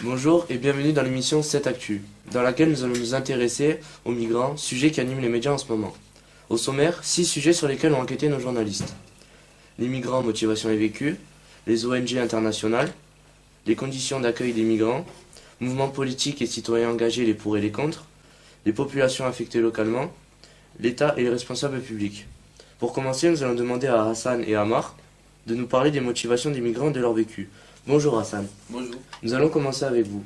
Bonjour et bienvenue dans l'émission 7 Actu, dans laquelle nous allons nous intéresser aux migrants, sujet qui anime les médias en ce moment. Au sommaire, 6 sujets sur lesquels ont enquêté nos journalistes. Les migrants, motivation et vécu, les ONG internationales, les conditions d'accueil des migrants, mouvements politiques et citoyens engagés, les pour et les contre, les populations affectées localement, l'État et les responsables publics. Pour commencer, nous allons demander à Hassan et Amar de nous parler des motivations des migrants et de leur vécu. Bonjour Hassan. Bonjour. Nous allons commencer avec vous.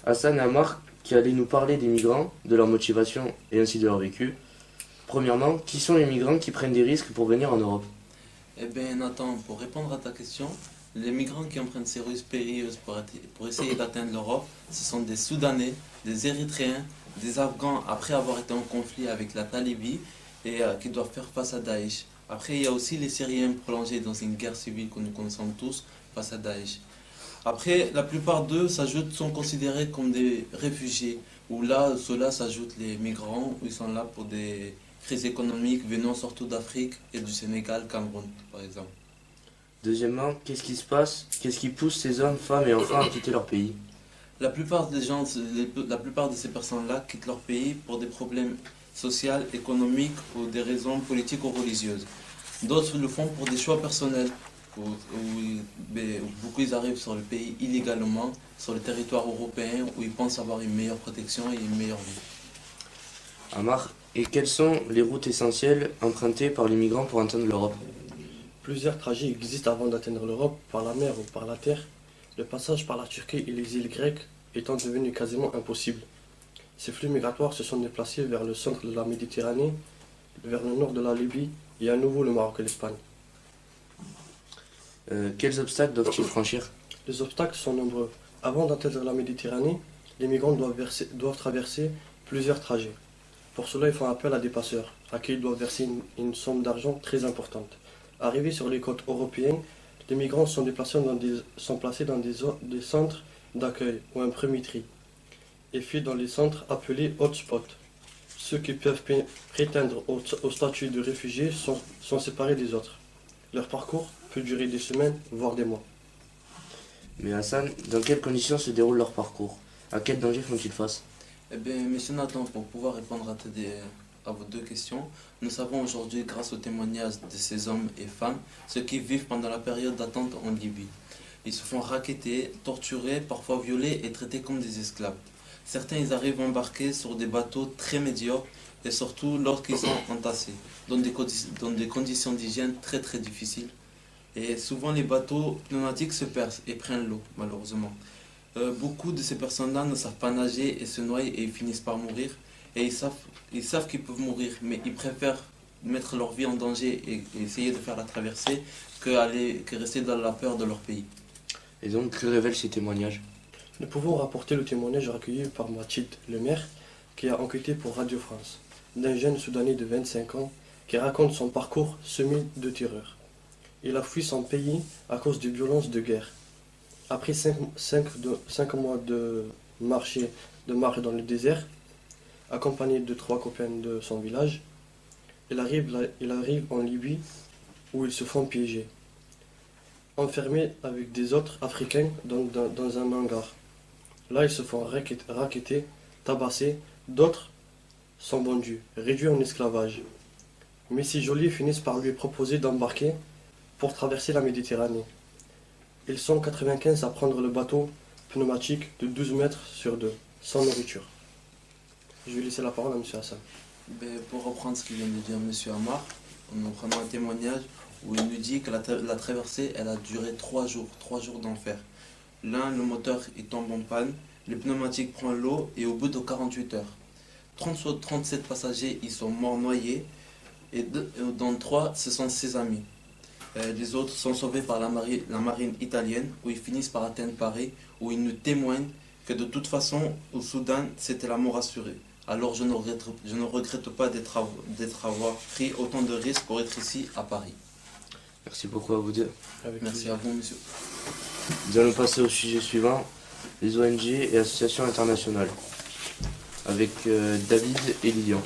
Hassan et Amar qui allaient nous parler des migrants, de leur motivation et ainsi de leur vécu. Premièrement, qui sont les migrants qui prennent des risques pour venir en Europe? Eh bien Nathan, pour répondre à ta question, les migrants qui empruntent ces ruses périlleuses pour essayer d'atteindre l'Europe, ce sont des Soudanais, des Érythréens, des Afghans après avoir été en conflit avec la Libye et qui doivent faire face à Daesh. Après, il y a aussi les Syriens prolongés dans une guerre civile que nous connaissons tous face à Daesh. Après, la plupart d'eux sont considérés comme des réfugiés, où là, ceux-là s'ajoutent les migrants, où ils sont là pour des crises économiques venant surtout d'Afrique et du Sénégal, Cameroun, par exemple. Deuxièmement, qu'est-ce qui se passe? Qu'est-ce qui pousse ces hommes, femmes et enfants à quitter leur pays? La plupart de ces personnes-là quittent leur pays pour des problèmes sociaux, économiques ou des raisons politiques ou religieuses. D'autres le font pour des choix personnels, où beaucoup ils arrivent sur le pays illégalement, sur le territoire européen, où ils pensent avoir une meilleure protection et une meilleure vie. Amar, et quelles sont les routes essentielles empruntées par les migrants pour atteindre l'Europe? Plusieurs trajets existent avant d'atteindre l'Europe, par la mer ou par la terre, le passage par la Turquie et les îles grecques étant devenu quasiment impossible. Ces flux migratoires se sont déplacés vers le centre de la Méditerranée, vers le nord de la Libye et à nouveau le Maroc et l'Espagne. Quels obstacles doivent-ils franchir? Les obstacles sont nombreux. Avant d'atteindre la Méditerranée, les migrants doivent traverser plusieurs trajets. Pour cela, ils font appel à des passeurs, à qui ils doivent verser une somme d'argent très importante. Arrivés sur les côtes européennes, les migrants sont placés dans des centres d'accueil ou un premier tri et fuient dans les centres appelés hotspots. Ceux qui peuvent prétendre au statut de réfugiés sont séparés des autres. Leur parcours peut durer des semaines, voire des mois. Mais Hassan, dans quelles conditions se déroule leur parcours? À quel danger font-ils face? Eh bien, monsieur Nathan, pour pouvoir répondre à vos deux questions, nous savons aujourd'hui, grâce aux témoignages de ces hommes et femmes, ce qu'ils vivent pendant la période d'attente en Libye. Ils se font racketter, torturer, parfois violés et traités comme des esclaves. Certains ils arrivent embarqués sur des bateaux très médiocres et surtout lorsqu'ils sont entassés, dans des conditions d'hygiène très très difficiles. Et souvent les bateaux pneumatiques se percent et prennent l'eau, malheureusement. Beaucoup de ces personnes-là ne savent pas nager et se noient et ils finissent par mourir. Et ils savent qu'ils peuvent mourir, mais ils préfèrent mettre leur vie en danger et essayer de faire la traversée que rester dans la peur de leur pays. Et donc, que révèlent ces témoignages? Nous pouvons rapporter le témoignage recueilli par Mathilde Lemaire, qui a enquêté pour Radio France, d'un jeune Soudanais de 25 ans qui raconte son parcours semé de terreur. Il a fui son pays à cause de violences de guerre. Après 5 mois de marche dans le désert, accompagné de 3 copains de son village, il arrive en Libye où ils se font piéger, enfermés avec des autres Africains dans un hangar. Là, ils se font racketter, tabasser, d'autres sont vendus, réduits en esclavage. Mais ces geôliers finissent par lui proposer d'embarquer pour traverser la Méditerranée. Ils sont 95 à prendre le bateau pneumatique de 12 mètres sur 2, sans nourriture. Je vais laisser la parole à M. Hassan. Pour reprendre ce qu'il vient de dire M. Amar, nous prenons un témoignage où il nous dit que la traversée elle a duré 3 jours d'enfer. L'un, le moteur il tombe en panne, le pneumatique prend l'eau et au bout de 48 heures, 37 passagers ils sont morts noyés et dans 3 ce sont ses amis. Les autres sont sauvés par la marine italienne où ils finissent par atteindre Paris où ils nous témoignent que de toute façon au Soudan c'était la mort assurée. Alors je ne regrette pas d'être avoir pris autant de risques pour être ici à Paris. Merci beaucoup à vous deux. Merci à vous monsieur. Nous allons passer au sujet suivant, les ONG et associations internationales, avec David et Lilian.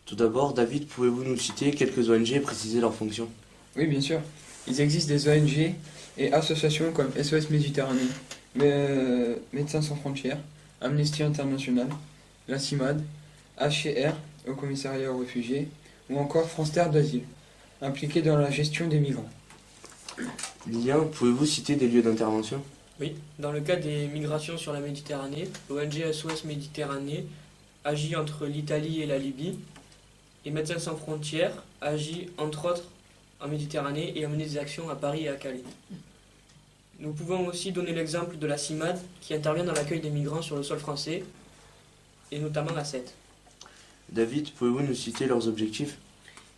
Tout d'abord, David, pouvez-vous nous citer quelques ONG et préciser leurs fonctions? Oui, bien sûr. Il existe des ONG et associations comme SOS Méditerranée, Médecins sans frontières, Amnesty International, la CIMAD, HCR, au commissariat aux réfugiés, ou encore France Terre d'Asile, impliqués dans la gestion des migrants. Lilian, pouvez-vous citer des lieux d'intervention? Oui, dans le cas des migrations sur la Méditerranée, l'ONG SOS Méditerranée agit entre l'Italie et la Libye, et Médecins sans frontières agit entre autres en Méditerranée et a mené des actions à Paris et à Calais. Nous pouvons aussi donner l'exemple de la CIMAD qui intervient dans l'accueil des migrants sur le sol français, et notamment à Sète. David, pouvez-vous nous citer leurs objectifs?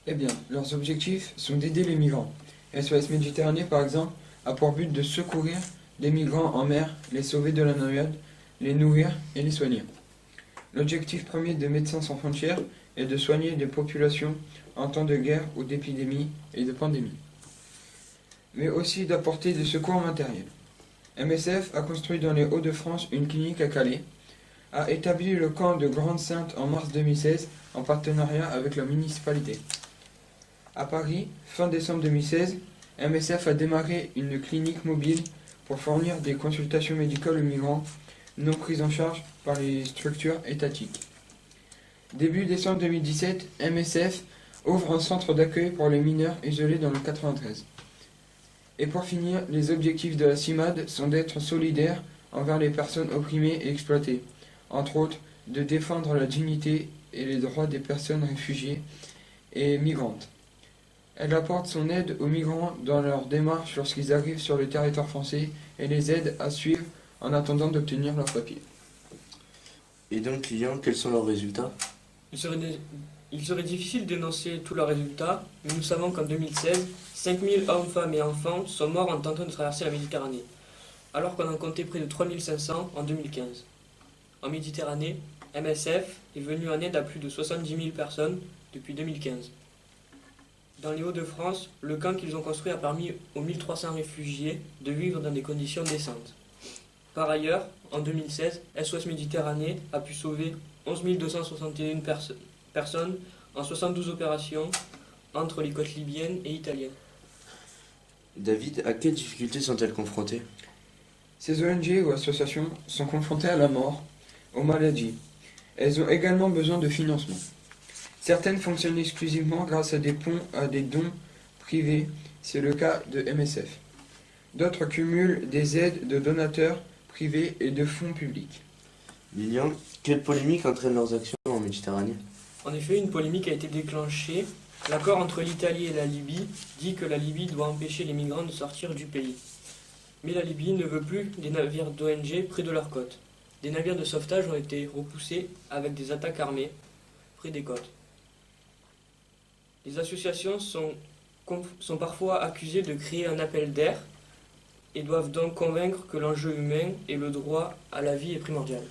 Eh bien, leurs objectifs sont d'aider les migrants. SOS Méditerranée, par exemple, a pour but de secourir des migrants en mer, les sauver de la noyade, les nourrir et les soigner. L'objectif premier de Médecins sans frontières est de soigner les populations en temps de guerre ou d'épidémie et de pandémie, mais aussi d'apporter des secours matériels. MSF a construit dans les Hauts-de-France une clinique à Calais, a établi le camp de Grande-Sainte en mars 2016 en partenariat avec la municipalité. À Paris, fin décembre 2016, MSF a démarré une clinique mobile pour fournir des consultations médicales aux migrants non prises en charge par les structures étatiques. Début décembre 2017, MSF ouvre un centre d'accueil pour les mineurs isolés dans le 93. Et pour finir, les objectifs de la CIMAD sont d'être solidaires envers les personnes opprimées et exploitées, entre autres de défendre la dignité et les droits des personnes réfugiées et migrantes. Elle apporte son aide aux migrants dans leur démarche lorsqu'ils arrivent sur le territoire français et les aide à suivre en attendant d'obtenir leurs papiers. Et donc, Lilian, quels sont leurs résultats? Il serait difficile d'énoncer tous leurs résultats, mais nous savons qu'en 2016, 5000 hommes, femmes et enfants sont morts en tentant de traverser la Méditerranée, alors qu'on en comptait près de 3500 en 2015. En Méditerranée, MSF est venu en aide à plus de 70 000 personnes depuis 2015. Dans les Hauts-de-France, le camp qu'ils ont construit a permis aux 1300 réfugiés de vivre dans des conditions décentes. Par ailleurs, en 2016, SOS Méditerranée a pu sauver 11 261 personnes en 72 opérations entre les côtes libyennes et italiennes. David, à quelles difficultés sont-elles confrontées? Ces ONG ou associations sont confrontées à la mort, aux maladies. Elles ont également besoin de financement. Certaines fonctionnent exclusivement grâce à des dons privés, c'est le cas de MSF. D'autres cumulent des aides de donateurs privés et de fonds publics. Lilian, quelle polémique entraîne leurs actions en Méditerranée? En effet, une polémique a été déclenchée. L'accord entre l'Italie et la Libye dit que la Libye doit empêcher les migrants de sortir du pays. Mais la Libye ne veut plus des navires d'ONG près de leurs côtes. Des navires de sauvetage ont été repoussés avec des attaques armées près des côtes. Les associations sont parfois accusées de créer un appel d'air et doivent donc convaincre que l'enjeu humain et le droit à la vie est primordial.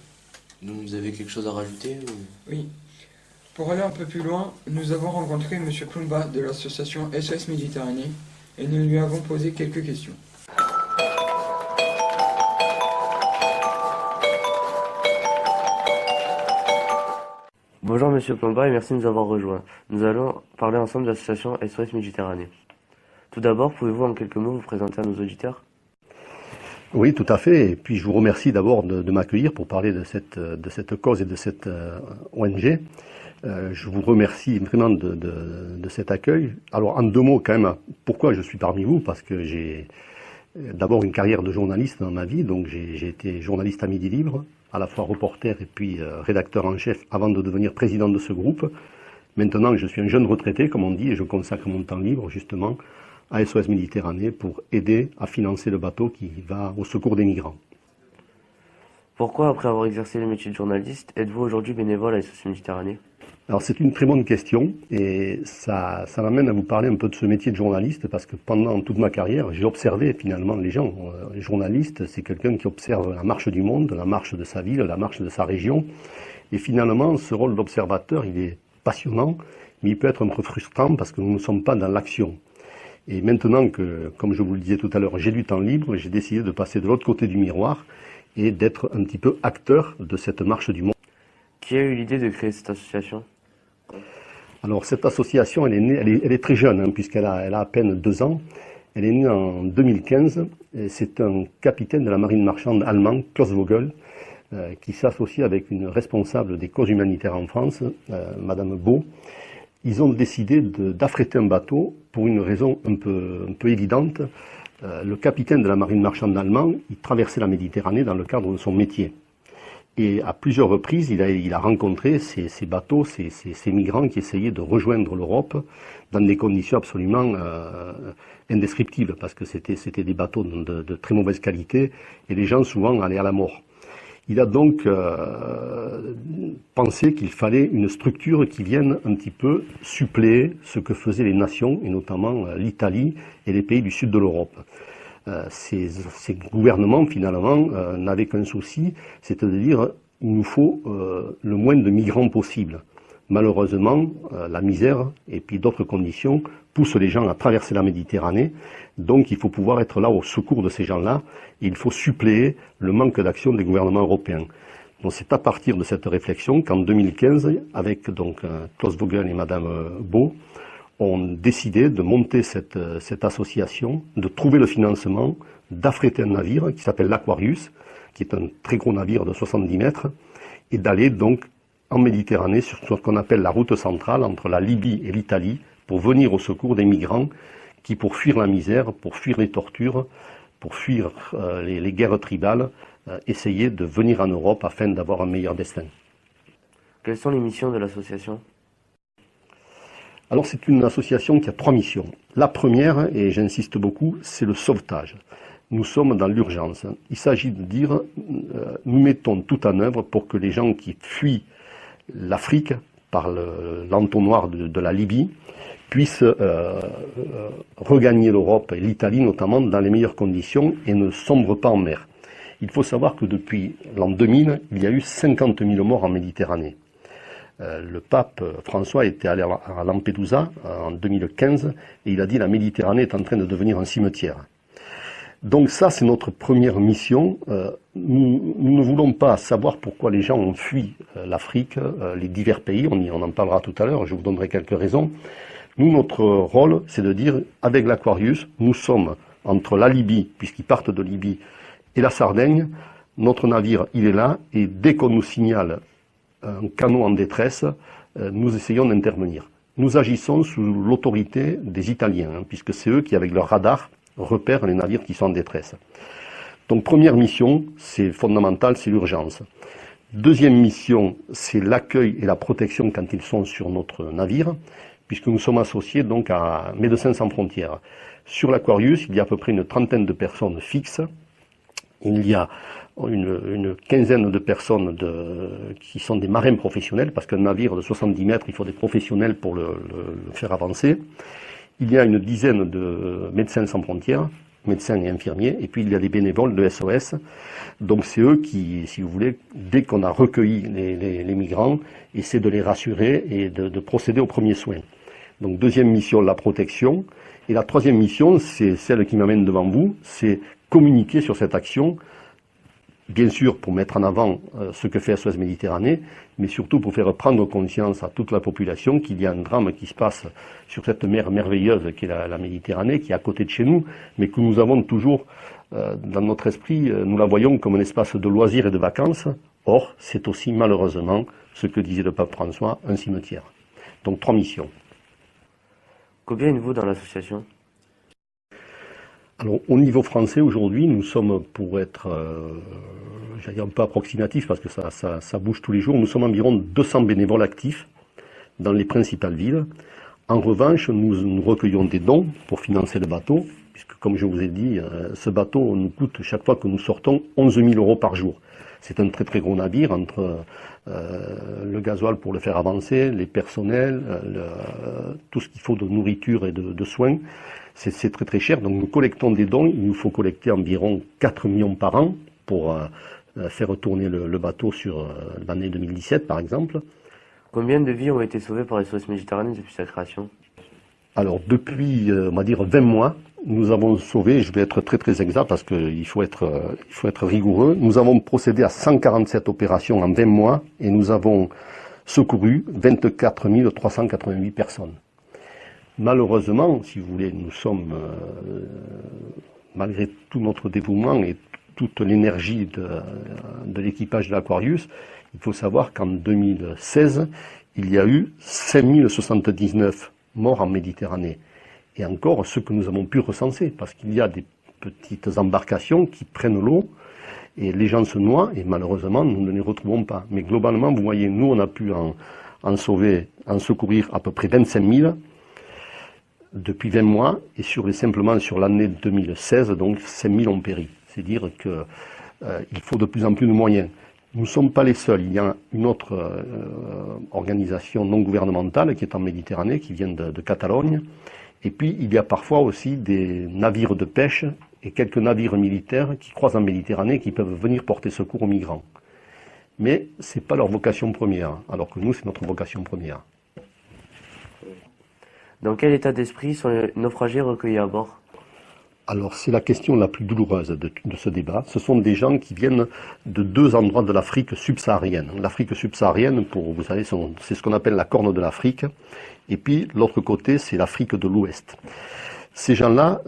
Donc vous avez quelque chose à rajouter ou... Oui. Pour aller un peu plus loin, nous avons rencontré M. Plumba de l'association SOS Méditerranée et nous lui avons posé quelques questions. Bonjour Monsieur Plomba et merci de nous avoir rejoints. Nous allons parler ensemble de l'association SOS Méditerranée. Tout d'abord, pouvez-vous en quelques mots vous présenter à nos auditeurs? Oui, tout à fait. Et puis je vous remercie d'abord de m'accueillir pour parler de cette cause et de cette ONG. Je vous remercie vraiment de cet accueil. Alors en deux mots quand même, pourquoi je suis parmi vous? Parce que j'ai d'abord une carrière de journaliste dans ma vie. Donc j'ai été journaliste à Midi Libre, à la fois reporter et puis rédacteur en chef avant de devenir président de ce groupe. Maintenant, je suis un jeune retraité, comme on dit, et je consacre mon temps libre justement à SOS Méditerranée pour aider à financer le bateau qui va au secours des migrants. Pourquoi, après avoir exercé le métier de journaliste, êtes-vous aujourd'hui bénévole à SOS Méditerranée? Alors c'est une très bonne question et ça m'amène à vous parler un peu de ce métier de journaliste parce que pendant toute ma carrière, j'ai observé finalement les gens. Les journalistes, c'est quelqu'un qui observe la marche du monde, la marche de sa ville, la marche de sa région. Et finalement, ce rôle d'observateur, il est passionnant, mais il peut être un peu frustrant parce que nous ne sommes pas dans l'action. Et maintenant que, comme je vous le disais tout à l'heure, j'ai du temps libre, j'ai décidé de passer de l'autre côté du miroir et d'être un petit peu acteur de cette marche du monde. Qui a eu l'idée de créer cette association? Alors cette association, elle est très jeune, hein, puisqu'elle a à peine 2 ans. Elle est née en 2015 et c'est un capitaine de la marine marchande allemand, Klaus Vogel, qui s'associe avec une responsable des causes humanitaires en France, Madame Beau. Ils ont décidé d'affréter un bateau pour une raison un peu évidente. Le capitaine de la marine marchande allemand, il traversait la Méditerranée dans le cadre de son métier. Et à plusieurs reprises, il a rencontré ces bateaux, ces migrants qui essayaient de rejoindre l'Europe dans des conditions absolument indescriptibles, parce que c'était des bateaux de très mauvaise qualité et les gens souvent allaient à la mort. Il a donc pensé qu'il fallait une structure qui vienne un petit peu suppléer ce que faisaient les nations, et notamment l'Italie et les pays du sud de l'Europe. Ces gouvernements, finalement, n'avaient qu'un souci, c'était de dire il nous faut le moins de migrants possible. Malheureusement, la misère et puis d'autres conditions poussent les gens à traverser la Méditerranée. Donc il faut pouvoir être là au secours de ces gens-là. Et il faut suppléer le manque d'action des gouvernements européens. Donc c'est à partir de cette réflexion qu'en 2015, avec donc Klaus Vogel et Madame Beau, ont décidé de monter cette association, de trouver le financement, d'affréter un navire qui s'appelle l'Aquarius, qui est un très gros navire de 70 mètres, et d'aller donc en Méditerranée sur ce qu'on appelle la route centrale entre la Libye et l'Italie pour venir au secours des migrants qui, pour fuir la misère, pour fuir les tortures, pour fuir les guerres tribales, essayaient de venir en Europe afin d'avoir un meilleur destin. Quelles sont les missions de l'association ? Alors c'est une association qui a 3 missions. La première, et j'insiste beaucoup, c'est le sauvetage. Nous sommes dans l'urgence. Il s'agit de dire, nous mettons tout en œuvre pour que les gens qui fuient l'Afrique par l'entonnoir de la Libye puissent regagner l'Europe et l'Italie notamment dans les meilleures conditions et ne sombrent pas en mer. Il faut savoir que depuis l'an 2000, il y a eu 50 000 morts en Méditerranée. Le pape François était allé à Lampedusa en 2015 et il a dit la Méditerranée est en train de devenir un cimetière. Donc ça, c'est notre première mission. Nous ne voulons pas savoir pourquoi les gens ont fui l'Afrique, les divers pays, on en parlera tout à l'heure, je vous donnerai quelques raisons. Nous, notre rôle, c'est de dire, avec l'Aquarius, nous sommes entre la Libye, puisqu'ils partent de Libye, et la Sardaigne. Notre navire, il est là, et dès qu'on nous signale un canot en détresse, nous essayons d'intervenir. Nous agissons sous l'autorité des Italiens, puisque c'est eux qui, avec leur radar, repèrent les navires qui sont en détresse. Donc première mission, c'est fondamental, c'est l'urgence. Deuxième mission, c'est l'accueil et la protection quand ils sont sur notre navire, puisque nous sommes associés donc à Médecins sans frontières. Sur l'Aquarius, il y a à peu près une trentaine de personnes fixes. Il y a une quinzaine de personnes qui sont des marins professionnels, parce qu'un navire de 70 mètres, il faut des professionnels pour le faire avancer. Il y a une dizaine de médecins sans frontières, médecins et infirmiers, et puis il y a des bénévoles de SOS. Donc c'est eux qui, si vous voulez, dès qu'on a recueilli les migrants, essaient de les rassurer et de procéder aux premiers soins. Donc deuxième mission, la protection. Et la troisième mission, c'est celle qui m'amène devant vous, c'est communiquer sur cette action, bien sûr pour mettre en avant ce que fait SOS Méditerranée, mais surtout pour faire prendre conscience à toute la population qu'il y a un drame qui se passe sur cette mer merveilleuse qui est la Méditerranée, qui est à côté de chez nous, mais que nous avons toujours dans notre esprit, nous la voyons comme un espace de loisirs et de vacances. Or, c'est aussi malheureusement ce que disait le pape François, un cimetière. Donc 3 missions. Combien êtes-vous dans l'association ? Alors, au niveau français, aujourd'hui, nous sommes, pour être j'allais dire un peu approximatif, parce que ça bouge tous les jours, nous sommes environ 200 bénévoles actifs dans les principales villes. En revanche, nous recueillons des dons pour financer le bateau, puisque, comme je vous ai dit, ce bateau nous coûte, chaque fois que nous sortons, 11 000 € par jour. C'est un très très gros navire, entre le gasoil pour le faire avancer, les personnels, tout ce qu'il faut de nourriture et de soins. C'est très très cher, donc nous collectons des dons. Il nous faut collecter environ 4 millions par an pour faire tourner le bateau sur l'année 2017 par exemple. Combien de vies ont été sauvées par SOS Méditerranée depuis sa création ? Alors depuis, on va dire 20 mois, nous avons sauvé, je vais être très très exact parce qu'il faut être rigoureux, nous avons procédé à 147 opérations en 20 mois et nous avons secouru 24 388 personnes. Malheureusement, si vous voulez, nous sommes, malgré tout notre dévouement et toute l'énergie de l'équipage de l'Aquarius, il faut savoir qu'en 2016, il y a eu 5079 morts en Méditerranée. Et encore, ceux que nous avons pu recenser, parce qu'il y a des petites embarcations qui prennent l'eau, et les gens se noient, et malheureusement, nous ne les retrouvons pas. Mais globalement, vous voyez, nous, on a pu en secourir à peu près 25 000 depuis 20 mois, et simplement sur l'année 2016, donc 5 000 ont péri. C'est dire qu'il faut de plus en plus de moyens. Nous ne sommes pas les seuls. Il y a une autre organisation non gouvernementale qui est en Méditerranée, qui vient de Catalogne. Et puis, il y a parfois aussi des navires de pêche et quelques navires militaires qui croisent en Méditerranée qui peuvent venir porter secours aux migrants. Mais ce n'est pas leur vocation première, alors que nous, c'est notre vocation première. Dans quel état d'esprit sont les naufragés recueillis à bord? Alors, c'est la question la plus douloureuse de ce débat. Ce sont des gens qui viennent de deux endroits de l'Afrique subsaharienne. L'Afrique subsaharienne, vous savez, c'est ce qu'on appelle la corne de l'Afrique. Et puis, l'autre côté, c'est l'Afrique de l'Ouest. Ces gens-là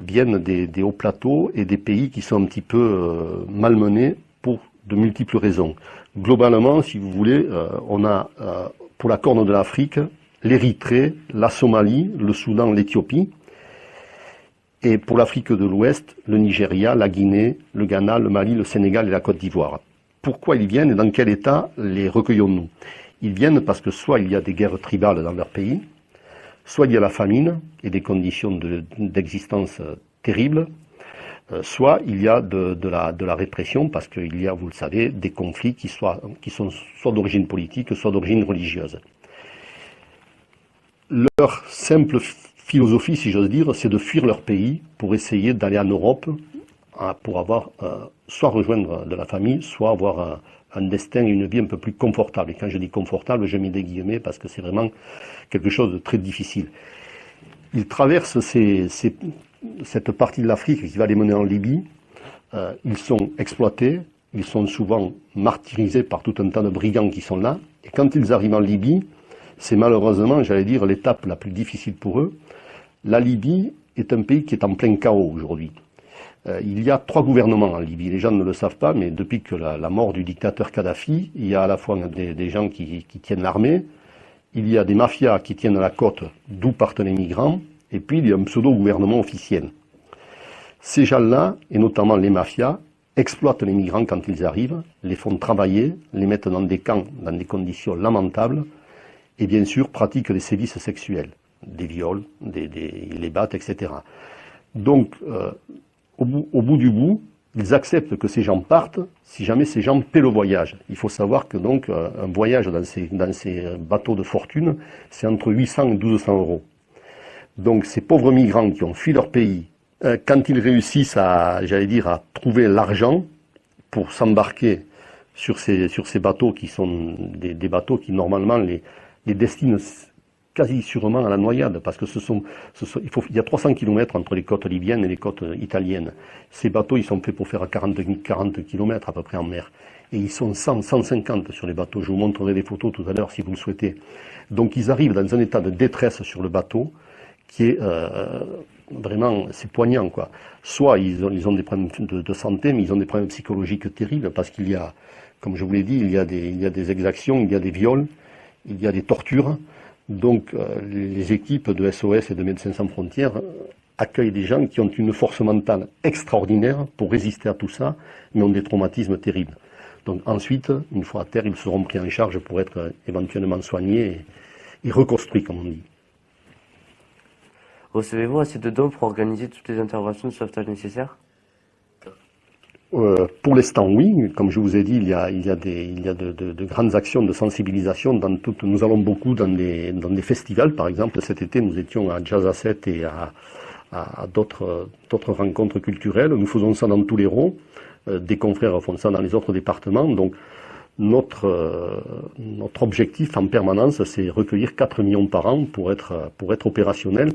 viennent des hauts plateaux et des pays qui sont un petit peu malmenés pour de multiples raisons. Globalement, si vous voulez, on a pour la corne de l'Afrique, l'Érythrée, la Somalie, le Soudan, l'Éthiopie. Et pour l'Afrique de l'Ouest, le Nigeria, la Guinée, le Ghana, le Mali, le Sénégal et la Côte d'Ivoire. Pourquoi ils viennent et dans quel état les recueillons-nous? Ils viennent parce que soit il y a des guerres tribales dans leur pays, soit il y a la famine et des conditions d'existence terribles, soit il y a de la répression parce qu'il y a, vous le savez, des conflits qui sont soit d'origine politique, soit d'origine religieuse. Leur simple philosophie, si j'ose dire, c'est de fuir leur pays pour essayer d'aller en Europe pour avoir soit rejoindre de la famille, soit avoir un destin et une vie un peu plus confortable. Et quand je dis confortable, je mets des guillemets parce que c'est vraiment quelque chose de très difficile. Ils traversent cette partie de l'Afrique qui va les mener en Libye. Ils sont exploités, ils sont souvent martyrisés par tout un tas de brigands qui sont là. Et quand ils arrivent en Libye, c'est malheureusement, j'allais dire, l'étape la plus difficile pour eux. La Libye est un pays qui est en plein chaos aujourd'hui. Il y a 3 gouvernements en Libye. Les gens ne le savent pas, mais depuis que la mort du dictateur Kadhafi, il y a à la fois des gens qui tiennent l'armée, il y a des mafias qui tiennent la côte d'où partent les migrants, et puis il y a un pseudo-gouvernement officiel. Ces gens-là, et notamment les mafias, exploitent les migrants quand ils arrivent, les font travailler, les mettent dans des camps dans des conditions lamentables, et bien sûr pratiquent des sévices sexuels, des viols, les battent, etc. Donc, au bout du bout, ils acceptent que ces gens partent si jamais ces gens paient le voyage. Il faut savoir que donc un voyage dans ces bateaux de fortune, c'est entre 800 et 1200 euros. Donc ces pauvres migrants qui ont fui leur pays, quand ils réussissent à trouver l'argent pour s'embarquer sur ces bateaux qui sont des bateaux qui normalement les destinent quasi sûrement à la noyade, parce que il y a 300 km entre les côtes libyennes et les côtes italiennes. Ces bateaux, ils sont faits pour faire 40 km à peu près en mer. Et ils sont 100, 150 sur les bateaux. Je vous montrerai des photos tout à l'heure si vous le souhaitez. Donc ils arrivent dans un état de détresse sur le bateau qui est vraiment, c'est poignant, quoi. Soit ils ont des problèmes de santé, mais ils ont des problèmes psychologiques terribles, parce qu'il y a, comme je vous l'ai dit, il y a des exactions, il y a des viols, il y a des tortures. Donc les équipes de SOS et de Médecins sans frontières accueillent des gens qui ont une force mentale extraordinaire pour résister à tout ça, mais ont des traumatismes terribles. Donc ensuite, une fois à terre, ils seront pris en charge pour être éventuellement soignés et reconstruits, comme on dit. Recevez-vous assez de dons pour organiser toutes les interventions de sauvetage nécessaires? Pour l'instant, oui. Comme je vous ai dit, il y a de grandes actions de sensibilisation. Nous allons beaucoup dans des festivals. Par exemple, cet été, nous étions à Jazz à 7 et à d'autres rencontres culturelles. Nous faisons ça dans tous les Hérault. Des confrères font ça dans les autres départements. Donc, notre objectif en permanence, c'est recueillir 4 millions par an pour être opérationnel.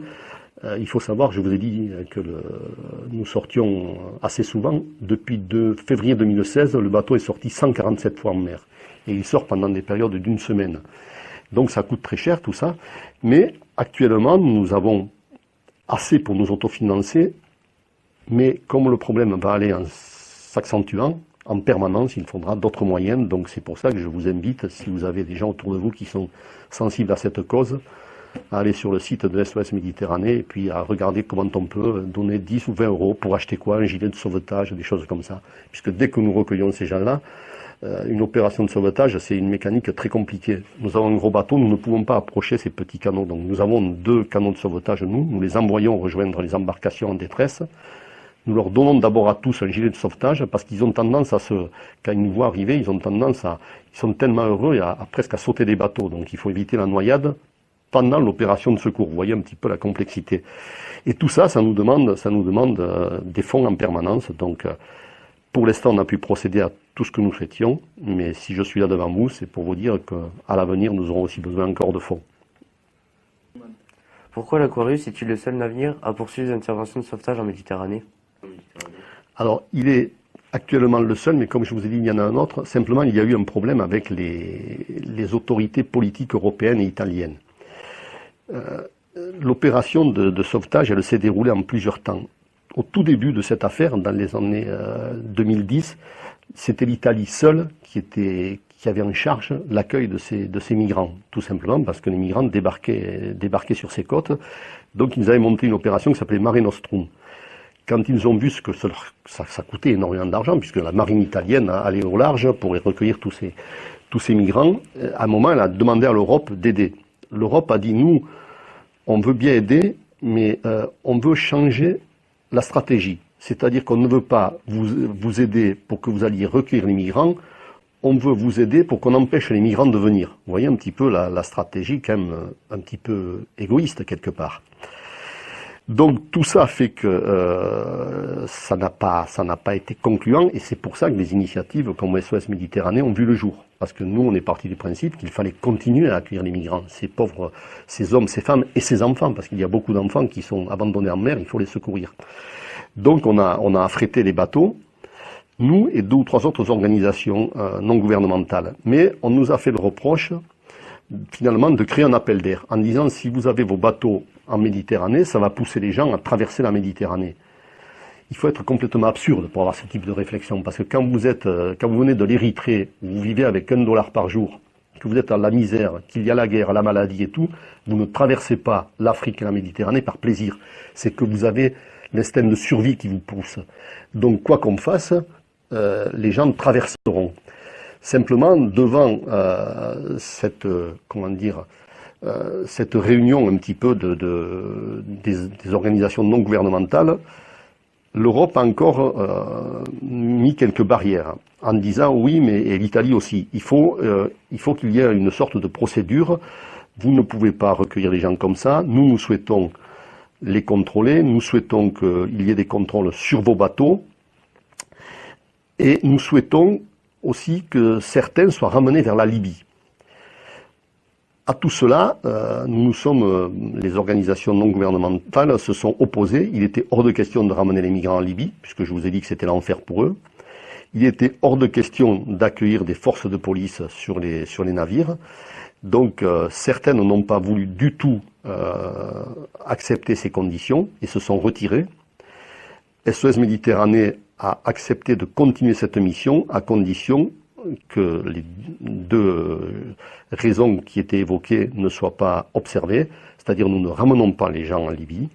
Il faut savoir, je vous ai dit que nous sortions assez souvent. Depuis février 2016, le bateau est sorti 147 fois en mer. Et il sort pendant des périodes d'une semaine. Donc ça coûte très cher tout ça. Mais actuellement, nous avons assez pour nous autofinancer. Mais comme le problème va aller en s'accentuant, en permanence, il faudra d'autres moyens. Donc c'est pour ça que je vous invite, si vous avez des gens autour de vous qui sont sensibles à cette cause, à aller sur le site de SOS Méditerranée et puis à regarder comment on peut donner 10 ou 20 euros pour acheter quoi, un gilet de sauvetage, des choses comme ça. Puisque dès que nous recueillons ces gens-là, une opération de sauvetage, c'est une mécanique très compliquée. Nous avons un gros bateau, nous ne pouvons pas approcher ces petits canaux. Donc nous avons 2 canaux de sauvetage, nous les envoyons rejoindre les embarcations en détresse. Nous leur donnons d'abord à tous un gilet de sauvetage parce qu'ils ont tendance quand ils nous voient arriver, ils sont tellement heureux presque à sauter des bateaux. Donc il faut éviter la noyade pendant l'opération de secours. Vous voyez un petit peu la complexité. Et tout ça, ça nous demande des fonds en permanence. Donc pour l'instant, on a pu procéder à tout ce que nous souhaitions. Mais si je suis là devant vous, c'est pour vous dire qu'à l'avenir, nous aurons aussi besoin encore de fonds. Pourquoi l'Aquarius est-il le seul navire à poursuivre les interventions de sauvetage en Méditerranée? Alors, il est actuellement le seul, mais comme je vous ai dit, il y en a un autre. Simplement, il y a eu un problème avec les autorités politiques européennes et italiennes. L'opération de sauvetage, elle s'est déroulée en plusieurs temps. Au tout début de cette affaire, dans les années 2010, c'était l'Italie seule qui avait en charge l'accueil de ces migrants, tout simplement parce que les migrants débarquaient sur ces côtes. Donc, ils avaient monté une opération qui s'appelait Mare Nostrum. Quand ils ont vu ce que ça coûtait énormément d'argent, puisque la marine italienne allait au large pour recueillir tous ces migrants, à un moment, elle a demandé à l'Europe d'aider. L'Europe a dit, nous, on veut bien aider, mais on veut changer la stratégie. C'est-à-dire qu'on ne veut pas vous aider pour que vous alliez recueillir les migrants, on veut vous aider pour qu'on empêche les migrants de venir. Vous voyez un petit peu la stratégie, quand même, un petit peu égoïste, quelque part. Donc tout ça fait que ça n'a pas été concluant et c'est pour ça que des initiatives comme SOS Méditerranée ont vu le jour. Parce que nous, on est parti du principe qu'il fallait continuer à accueillir les migrants, ces pauvres, ces hommes, ces femmes et ces enfants, parce qu'il y a beaucoup d'enfants qui sont abandonnés en mer, il faut les secourir. Donc on a affrété les bateaux, nous et 2 ou 3 autres organisations non gouvernementales. Mais on nous a fait le reproche finalement de créer un appel d'air en disant si vous avez vos bateaux en Méditerranée, ça va pousser les gens à traverser la Méditerranée. Il faut être complètement absurde pour avoir ce type de réflexion, parce que quand vous venez de l'Érythrée, vous vivez avec $1 par jour, que vous êtes dans la misère, qu'il y a la guerre, la maladie et tout, vous ne traversez pas l'Afrique et la Méditerranée par plaisir. C'est que vous avez l'instinct de survie qui vous pousse. Donc quoi qu'on fasse, les gens traverseront. Simplement, devant cette réunion un petit peu des organisations non gouvernementales, l'Europe a encore mis quelques barrières en disant oui, mais et l'Italie aussi, il faut qu'il y ait une sorte de procédure. Vous ne pouvez pas recueillir les gens comme ça. Nous souhaitons les contrôler. Nous souhaitons qu'il y ait des contrôles sur vos bateaux. Et nous souhaitons aussi que certains soient ramenés vers la Libye. À tout cela, les organisations non gouvernementales se sont opposées. Il était hors de question de ramener les migrants en Libye, puisque je vous ai dit que c'était l'enfer pour eux. Il était hors de question d'accueillir des forces de police sur les navires. Donc certaines n'ont pas voulu du tout accepter ces conditions et se sont retirées. SOS Méditerranée a accepté de continuer cette mission à condition que les 2 raisons qui étaient évoquées ne soient pas observées, c'est-à-dire nous ne ramenons pas les gens en Libye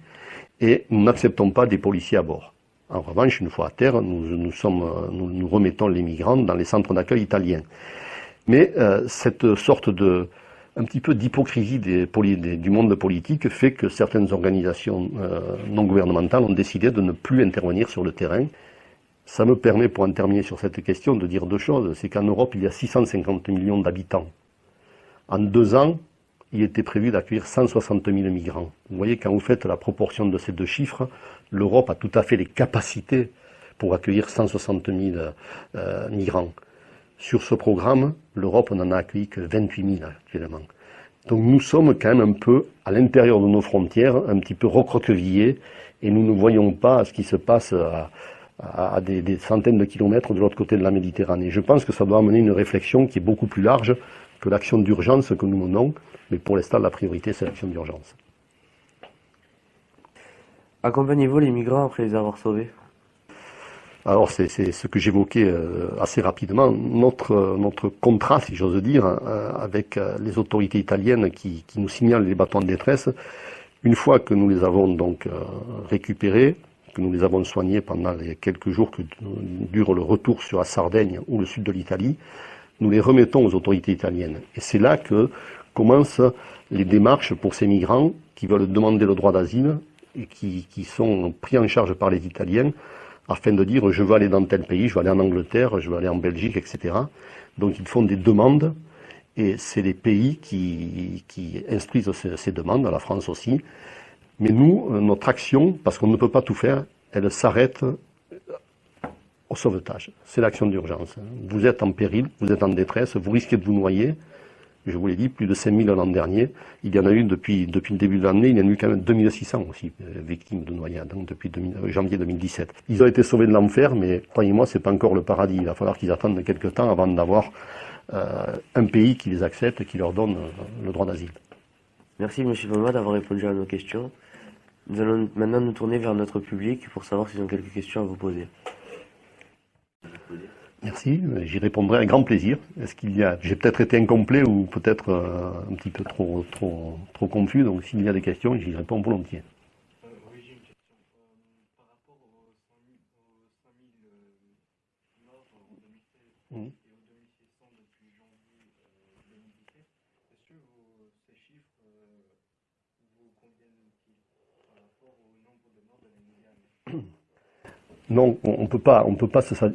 et nous n'acceptons pas des policiers à bord. En revanche, une fois à terre, nous remettons les migrants dans les centres d'accueil italiens. Mais cette sorte un petit peu d'hypocrisie du monde politique fait que certaines organisations non gouvernementales ont décidé de ne plus intervenir sur le terrain. Ça me permet, pour en terminer sur cette question, de dire 2 choses. C'est qu'en Europe, il y a 650 millions d'habitants. En 2 ans, il était prévu d'accueillir 160 000 migrants. Vous voyez, quand vous faites la proportion de ces 2 chiffres, l'Europe a tout à fait les capacités pour accueillir 160 000 migrants. Sur ce programme, l'Europe n'en a accueilli que 28 000 actuellement. Donc nous sommes quand même un peu, à l'intérieur de nos frontières, un petit peu recroquevillés, et nous ne voyons pas ce qui se passe à des centaines de kilomètres de l'autre côté de la Méditerranée. Je pense que ça doit amener une réflexion qui est beaucoup plus large que l'action d'urgence que nous menons, mais pour l'instant la priorité c'est l'action d'urgence. Accompagnez-vous les migrants après les avoir sauvés? Alors c'est ce que j'évoquais assez rapidement, notre contrat, si j'ose dire, avec les autorités italiennes qui nous signalent les bateaux en détresse. Une fois que nous les avons donc récupérés, que nous les avons soignés pendant les quelques jours que dure le retour sur la Sardaigne ou le sud de l'Italie, nous les remettons aux autorités italiennes. Et c'est là que commencent les démarches pour ces migrants qui veulent demander le droit d'asile et qui sont pris en charge par les Italiens afin de dire je veux aller dans tel pays, je veux aller en Angleterre, je veux aller en Belgique, etc. Donc ils font des demandes et c'est les pays qui instruisent ces demandes, la France aussi. Mais nous, notre action, parce qu'on ne peut pas tout faire, elle s'arrête au sauvetage. C'est l'action d'urgence. Vous êtes en péril, vous êtes en détresse, vous risquez de vous noyer. Je vous l'ai dit, plus de 5000 l'an dernier. Il y en a eu depuis le début de l'année, il y en a eu quand même 2600 aussi victimes de noyade, donc depuis janvier 2017. Ils ont été sauvés de l'enfer, mais croyez-moi, c'est pas encore le paradis. Il va falloir qu'ils attendent quelques temps avant d'avoir un pays qui les accepte, qui leur donne le droit d'asile. Merci M. Poma d'avoir répondu à nos questions. Nous allons maintenant nous tourner vers notre public pour savoir s'ils ont quelques questions à vous poser. Merci, j'y répondrai avec grand plaisir. J'ai peut-être été incomplet ou peut-être un petit peu trop confus, donc s'il y a des questions, j'y réponds volontiers. Oui, j'ai une question. Par rapport aux 5000 morts en 2016 et aux 2600 depuis janvier 2017, est-ce que ces chiffres vous conviennent-ils par rapport au nombre de morts de l'année dernière? Non, on peut pas.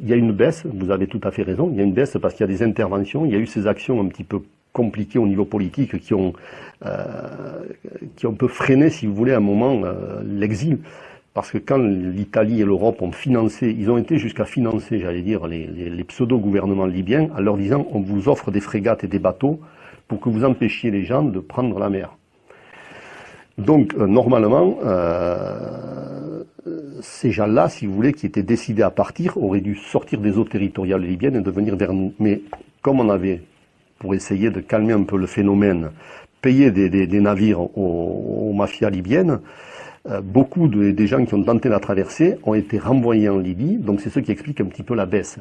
Il y a une baisse. Vous avez tout à fait raison. Il y a une baisse parce qu'il y a des interventions. Il y a eu ces actions un petit peu compliquées au niveau politique qui ont un peu freiné, si vous voulez, à un moment l'exil. Parce que quand l'Italie et l'Europe ont financé, ils ont été jusqu'à financer, j'allais dire, les pseudo-gouvernements libyens en leur disant on vous offre des frégates et des bateaux pour que vous empêchiez les gens de prendre la mer. Donc normalement, ces gens-là, si vous voulez, qui étaient décidés à partir, auraient dû sortir des eaux territoriales libyennes et de venir vers nous. Mais comme on avait, pour essayer de calmer un peu le phénomène, payé des navires aux mafias libyennes, beaucoup des gens qui ont tenté la traversée ont été renvoyés en Libye, donc c'est ce qui explique un petit peu la baisse.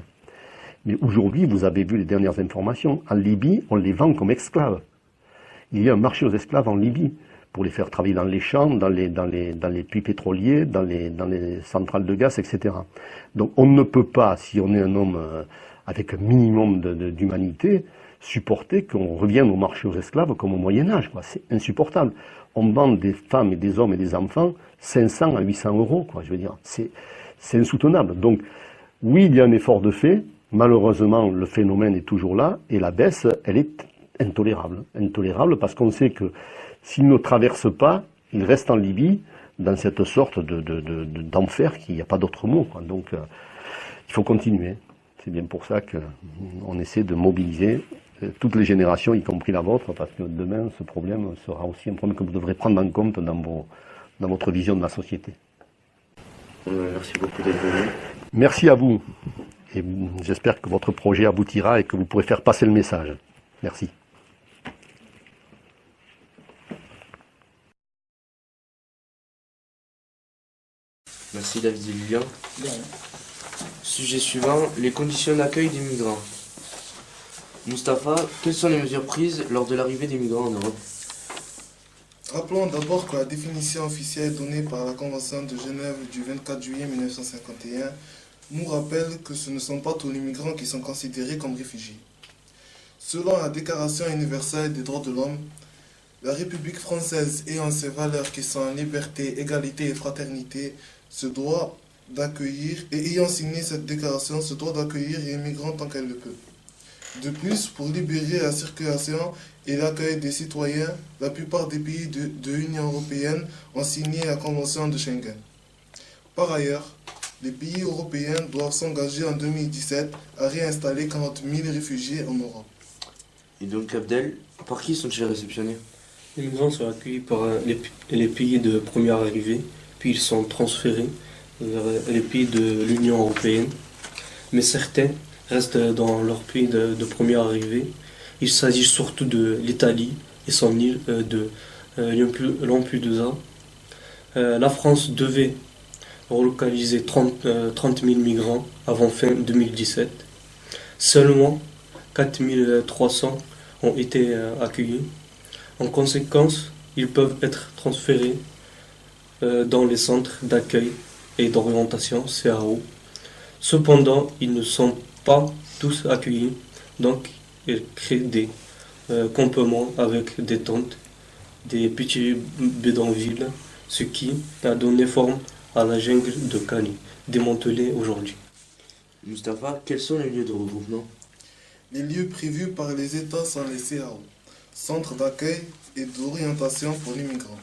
Mais aujourd'hui, vous avez vu les dernières informations, en Libye, on les vend comme esclaves. Il y a un marché aux esclaves en Libye, pour les faire travailler dans les champs, dans les puits pétroliers, dans les centrales de gaz, etc. Donc on ne peut pas, si on est un homme avec un minimum d'humanité, supporter qu'on revienne au marché aux esclaves comme au Moyen-Âge. C'est insupportable. On vend des femmes et des hommes et des enfants 500 à 800 euros. Je veux dire, c'est insoutenable. Donc oui, il y a un effort de fait. Malheureusement, le phénomène est toujours là et la baisse, elle est intolérable. Intolérable parce qu'on sait que s'il ne traverse pas, il reste en Libye dans cette sorte d'enfer qu'il n'y a pas d'autre mot. Donc il faut continuer. C'est bien pour ça qu'on essaie de mobiliser toutes les générations, y compris la vôtre, parce que demain, ce problème sera aussi un problème que vous devrez prendre en compte dans votre vision de la société. Merci beaucoup d'être venu. Merci à vous. Et j'espère que votre projet aboutira et que vous pourrez faire passer le message. Merci. Merci David et Lilian. Sujet suivant, les conditions d'accueil des migrants. Mustapha, quelles sont les mesures prises lors de l'arrivée des migrants en Europe? Rappelons d'abord que la définition officielle donnée par la Convention de Genève du 24 juillet 1951 nous rappelle que ce ne sont pas tous les migrants qui sont considérés comme réfugiés. Selon la Déclaration universelle des droits de l'homme, la République française ayant ses valeurs qui sont liberté, égalité et fraternité, se doit d'accueillir, et ayant signé cette déclaration, se doit d'accueillir les migrants tant qu'elle le peut. De plus, pour libérer la circulation et l'accueil des citoyens, la plupart des pays de l'Union européenne ont signé la Convention de Schengen. Par ailleurs, les pays européens doivent s'engager en 2017 à réinstaller 40 000 réfugiés en Europe. Et donc Abdel, par qui sont-ils réceptionnés? Les migrants sont accueillis par les pays de première arrivée, puis ils sont transférés vers les pays de l'Union européenne. Mais certains restent dans leur pays de première arrivée Il s'agit surtout de l'Italie et son île de Lampedusa. La France devait relocaliser 30 000 migrants avant fin 2017. Seulement 4 300 ont été accueillis. En conséquence, ils peuvent être transférés dans les centres d'accueil et d'orientation CAO. Cependant, ils ne sont pas tous accueillis, donc ils créent des campements avec des tentes, des petits bidonvilles, ce qui a donné forme à la jungle de Cali, démantelée aujourd'hui. Mustapha, quels sont les lieux de regroupement? Les lieux prévus par les États sont les CAO, centres d'accueil et d'orientation pour les migrants.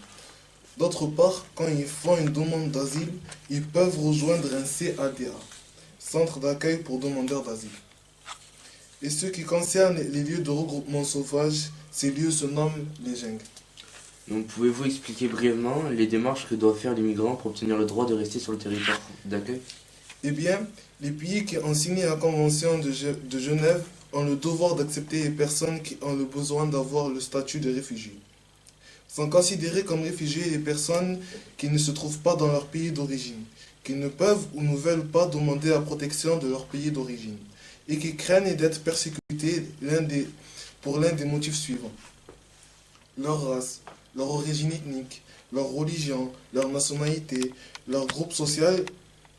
D'autre part, quand ils font une demande d'asile, ils peuvent rejoindre un CADA, centre d'accueil pour demandeurs d'asile. Et ce qui concerne les lieux de regroupement sauvage, ces lieux se nomment les jungle. Donc pouvez-vous expliquer brièvement les démarches que doivent faire les migrants pour obtenir le droit de rester sur le territoire d'accueil? Eh bien, les pays qui ont signé la Convention de Genève ont le devoir d'accepter les personnes qui ont le besoin d'avoir le statut de réfugié. Sont considérés comme réfugiés les personnes qui ne se trouvent pas dans leur pays d'origine, qui ne peuvent ou ne veulent pas demander la protection de leur pays d'origine, et qui craignent d'être persécutés pour l'un des motifs suivants: leur race, leur origine ethnique, leur religion, leur nationalité, leur groupe social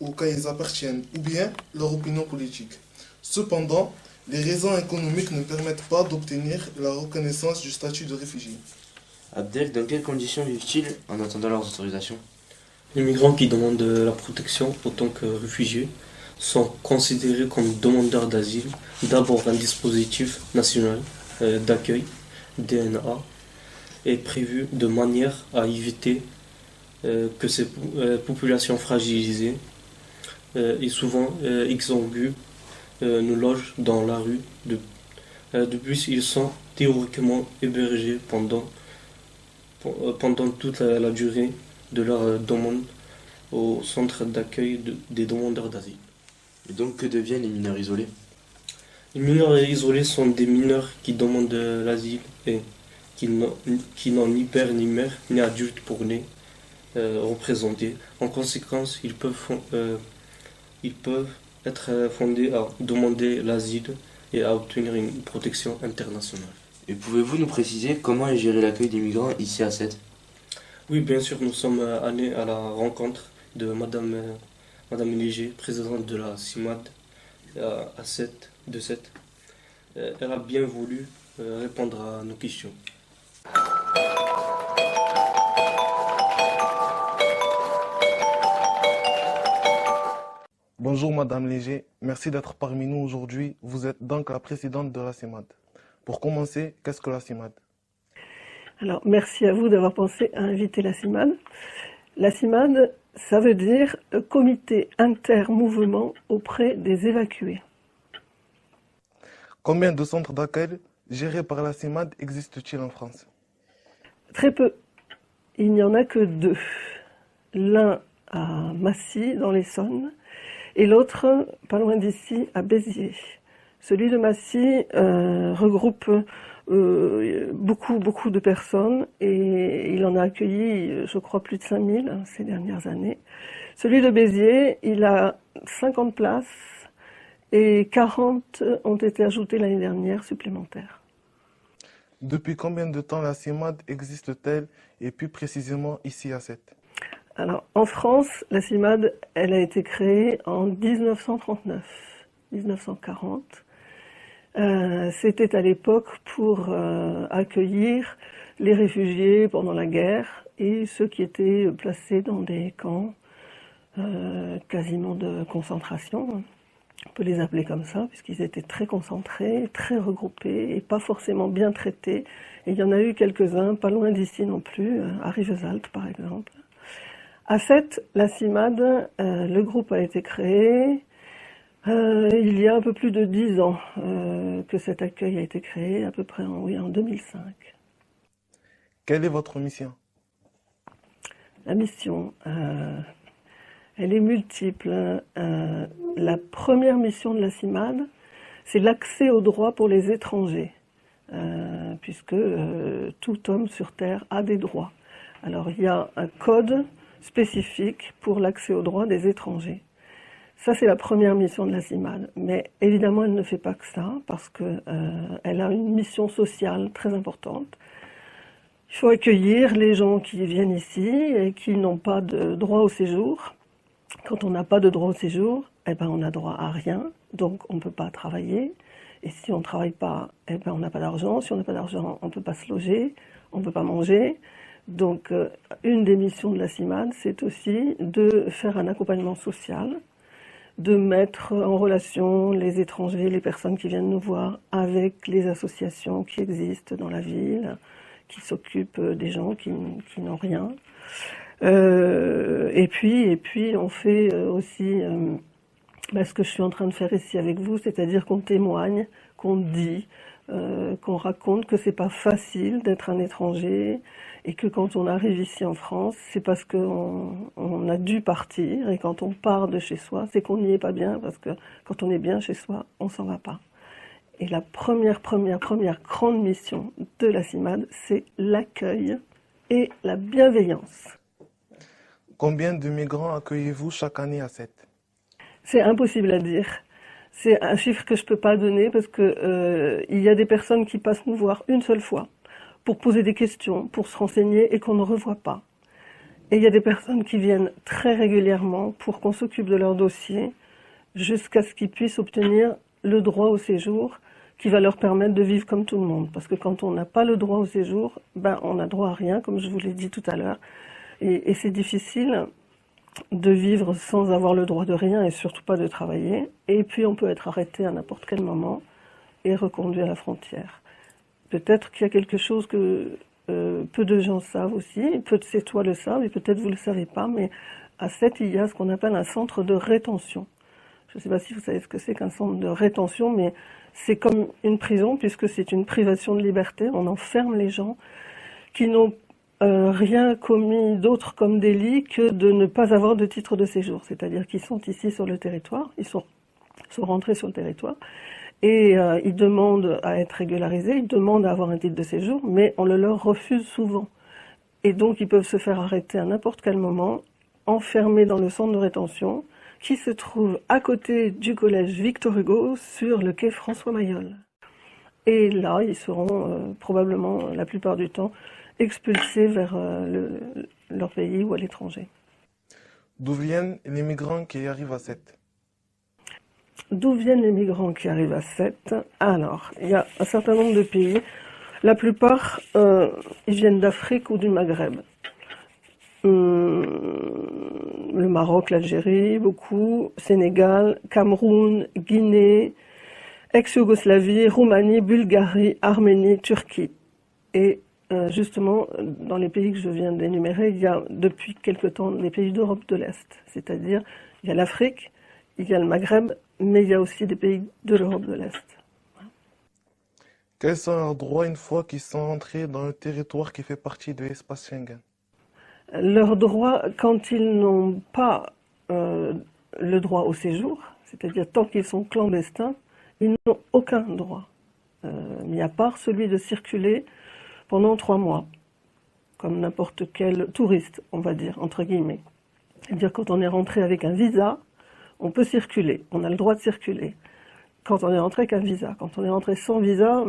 auquel ils appartiennent, ou bien leur opinion politique. Cependant, les raisons économiques ne permettent pas d'obtenir la reconnaissance du statut de réfugié. Abdel, dans quelles conditions vivent-ils en attendant leurs autorisations? Les migrants qui demandent la protection en tant que réfugiés sont considérés comme demandeurs d'asile. D'abord, un dispositif national d'accueil, DNA, est prévu de manière à éviter que ces populations fragilisées et souvent exsangues nous logent dans la rue. De plus, ils sont théoriquement hébergés pendant toute la durée de leur demande au centre d'accueil des demandeurs d'asile. Et donc que deviennent les mineurs isolés? Les mineurs isolés sont des mineurs qui demandent l'asile et qui n'ont ni père ni mère ni adulte pour les représenter. En conséquence, ils peuvent être fondés à demander l'asile et à obtenir une protection internationale. Et pouvez-vous nous préciser comment est géré l'accueil des migrants ici à Sète? Oui, bien sûr, nous sommes allés à la rencontre de Madame Léger, présidente de la CIMAD à Sète. Elle a bien voulu répondre à nos questions. Bonjour Madame Léger, merci d'être parmi nous aujourd'hui. Vous êtes donc la présidente de la CIMAD. Pour commencer, qu'est-ce que la CIMAD? Alors, merci à vous d'avoir pensé à inviter la CIMAD. La CIMAD, ça veut dire Comité intermouvement auprès des évacués. Combien de centres d'accueil gérés par la CIMAD existent-ils en France? Très peu. Il n'y en a que 2. L'un à Massy, dans l'Essonne, et l'autre, pas loin d'ici, à Béziers. Celui de Massy regroupe beaucoup de personnes et il en a accueilli, je crois, plus de 5000 ces dernières années. Celui de Béziers, il a 50 places et 40 ont été ajoutées l'année dernière supplémentaires. Depuis combien de temps la CIMAD existe-t-elle et plus précisément ici à Sète? Alors, en France, la CIMAD, elle a été créée en 1939, 1940. C'était à l'époque pour accueillir les réfugiés pendant la guerre et ceux qui étaient placés dans des camps quasiment de concentration. On peut les appeler comme ça, puisqu'ils étaient très concentrés, très regroupés et pas forcément bien traités. Et il y en a eu quelques-uns, pas loin d'ici non plus, à Rivesaltes par exemple. À Sète, la CIMAD, le groupe a été créé il y a un peu plus de 10 ans que cet accueil a été créé, à peu près en 2005. Quelle est votre mission? La mission, elle est multiple. La première mission de la CIMAD, c'est l'accès aux droits pour les étrangers. puisque tout homme sur Terre a des droits. Alors il y a un code spécifique pour l'accès aux droits des étrangers. Ça, c'est la première mission de la CIMAD. Mais évidemment, elle ne fait pas que ça, parce qu'elle a une mission sociale très importante. Il faut accueillir les gens qui viennent ici et qui n'ont pas de droit au séjour. Quand on n'a pas de droit au séjour, eh ben, on n'a droit à rien, donc on ne peut pas travailler. Et si on ne travaille pas, eh ben, on n'a pas d'argent. Si on n'a pas d'argent, on ne peut pas se loger, on ne peut pas manger. Donc, une des missions de la CIMAD, c'est aussi de faire un accompagnement social, de mettre en relation les étrangers, les personnes qui viennent nous voir, avec les associations qui existent dans la ville, qui s'occupent des gens qui n'ont rien. Et puis, on fait aussi ce que je suis en train de faire ici avec vous, c'est-à-dire qu'on témoigne, qu'on dit, qu'on raconte que c'est pas facile d'être un étranger et que quand on arrive ici en France, c'est parce qu'on a dû partir, et quand on part de chez soi, c'est qu'on n'y est pas bien, parce que quand on est bien chez soi, on s'en va pas. Et la première grande mission de la CIMAD, c'est l'accueil et la bienveillance. Combien de migrants accueillez-vous chaque année à Sète? C'est impossible à dire. C'est un chiffre que je peux pas donner parce que il y a des personnes qui passent nous voir une seule fois pour poser des questions, pour se renseigner et qu'on ne revoit pas. Et il y a des personnes qui viennent très régulièrement pour qu'on s'occupe de leur dossier jusqu'à ce qu'ils puissent obtenir le droit au séjour qui va leur permettre de vivre comme tout le monde. Parce que quand on n'a pas le droit au séjour, on n'a droit à rien, comme je vous l'ai dit tout à l'heure. Et c'est difficile de vivre sans avoir le droit de rien et surtout pas de travailler. Et puis on peut être arrêté à n'importe quel moment et reconduit à la frontière. Peut-être qu'il y a quelque chose que peu de gens savent aussi, peu de ces toits le savent et peut-être vous le savez pas, mais à Sète, il y a ce qu'on appelle un centre de rétention. Je ne sais pas si vous savez ce que c'est qu'un centre de rétention, mais c'est comme une prison puisque c'est une privation de liberté. On enferme les gens qui n'ont rien commis d'autre comme délit que de ne pas avoir de titre de séjour. C'est-à-dire qu'ils sont ici sur le territoire, ils sont rentrés sur le territoire et ils demandent à être régularisés, ils demandent à avoir un titre de séjour, mais on le leur refuse souvent. Et donc ils peuvent se faire arrêter à n'importe quel moment, enfermés dans le centre de rétention, qui se trouve à côté du collège Victor Hugo sur le quai François Mayol. Et là, ils seront probablement, la plupart du temps, expulsés vers leur pays ou à l'étranger. D'où viennent les migrants qui arrivent à Sète? D'où viennent les migrants qui arrivent à Sète? Alors, il y a un certain nombre de pays. La plupart, ils viennent d'Afrique ou du Maghreb. Le Maroc, l'Algérie, beaucoup, Sénégal, Cameroun, Guinée, ex-Yougoslavie, Roumanie, Bulgarie, Arménie, Turquie. Et justement, dans les pays que je viens d'énumérer, il y a depuis quelque temps des pays d'Europe de l'Est. C'est-à-dire, il y a l'Afrique, il y a le Maghreb, mais il y a aussi des pays de l'Europe de l'Est. Quels sont leurs droits une fois qu'ils sont entrés dans le territoire qui fait partie de l'espace Schengen? Leurs droits, quand ils n'ont pas le droit au séjour, c'est-à-dire tant qu'ils sont clandestins, ils n'ont aucun droit, mis à part celui de circuler pendant 3 mois, comme n'importe quel touriste, on va dire, entre guillemets. C'est-à-dire quand on est rentré avec un visa, on peut circuler, on a le droit de circuler. Quand on est rentré avec un visa, quand on est rentré sans visa,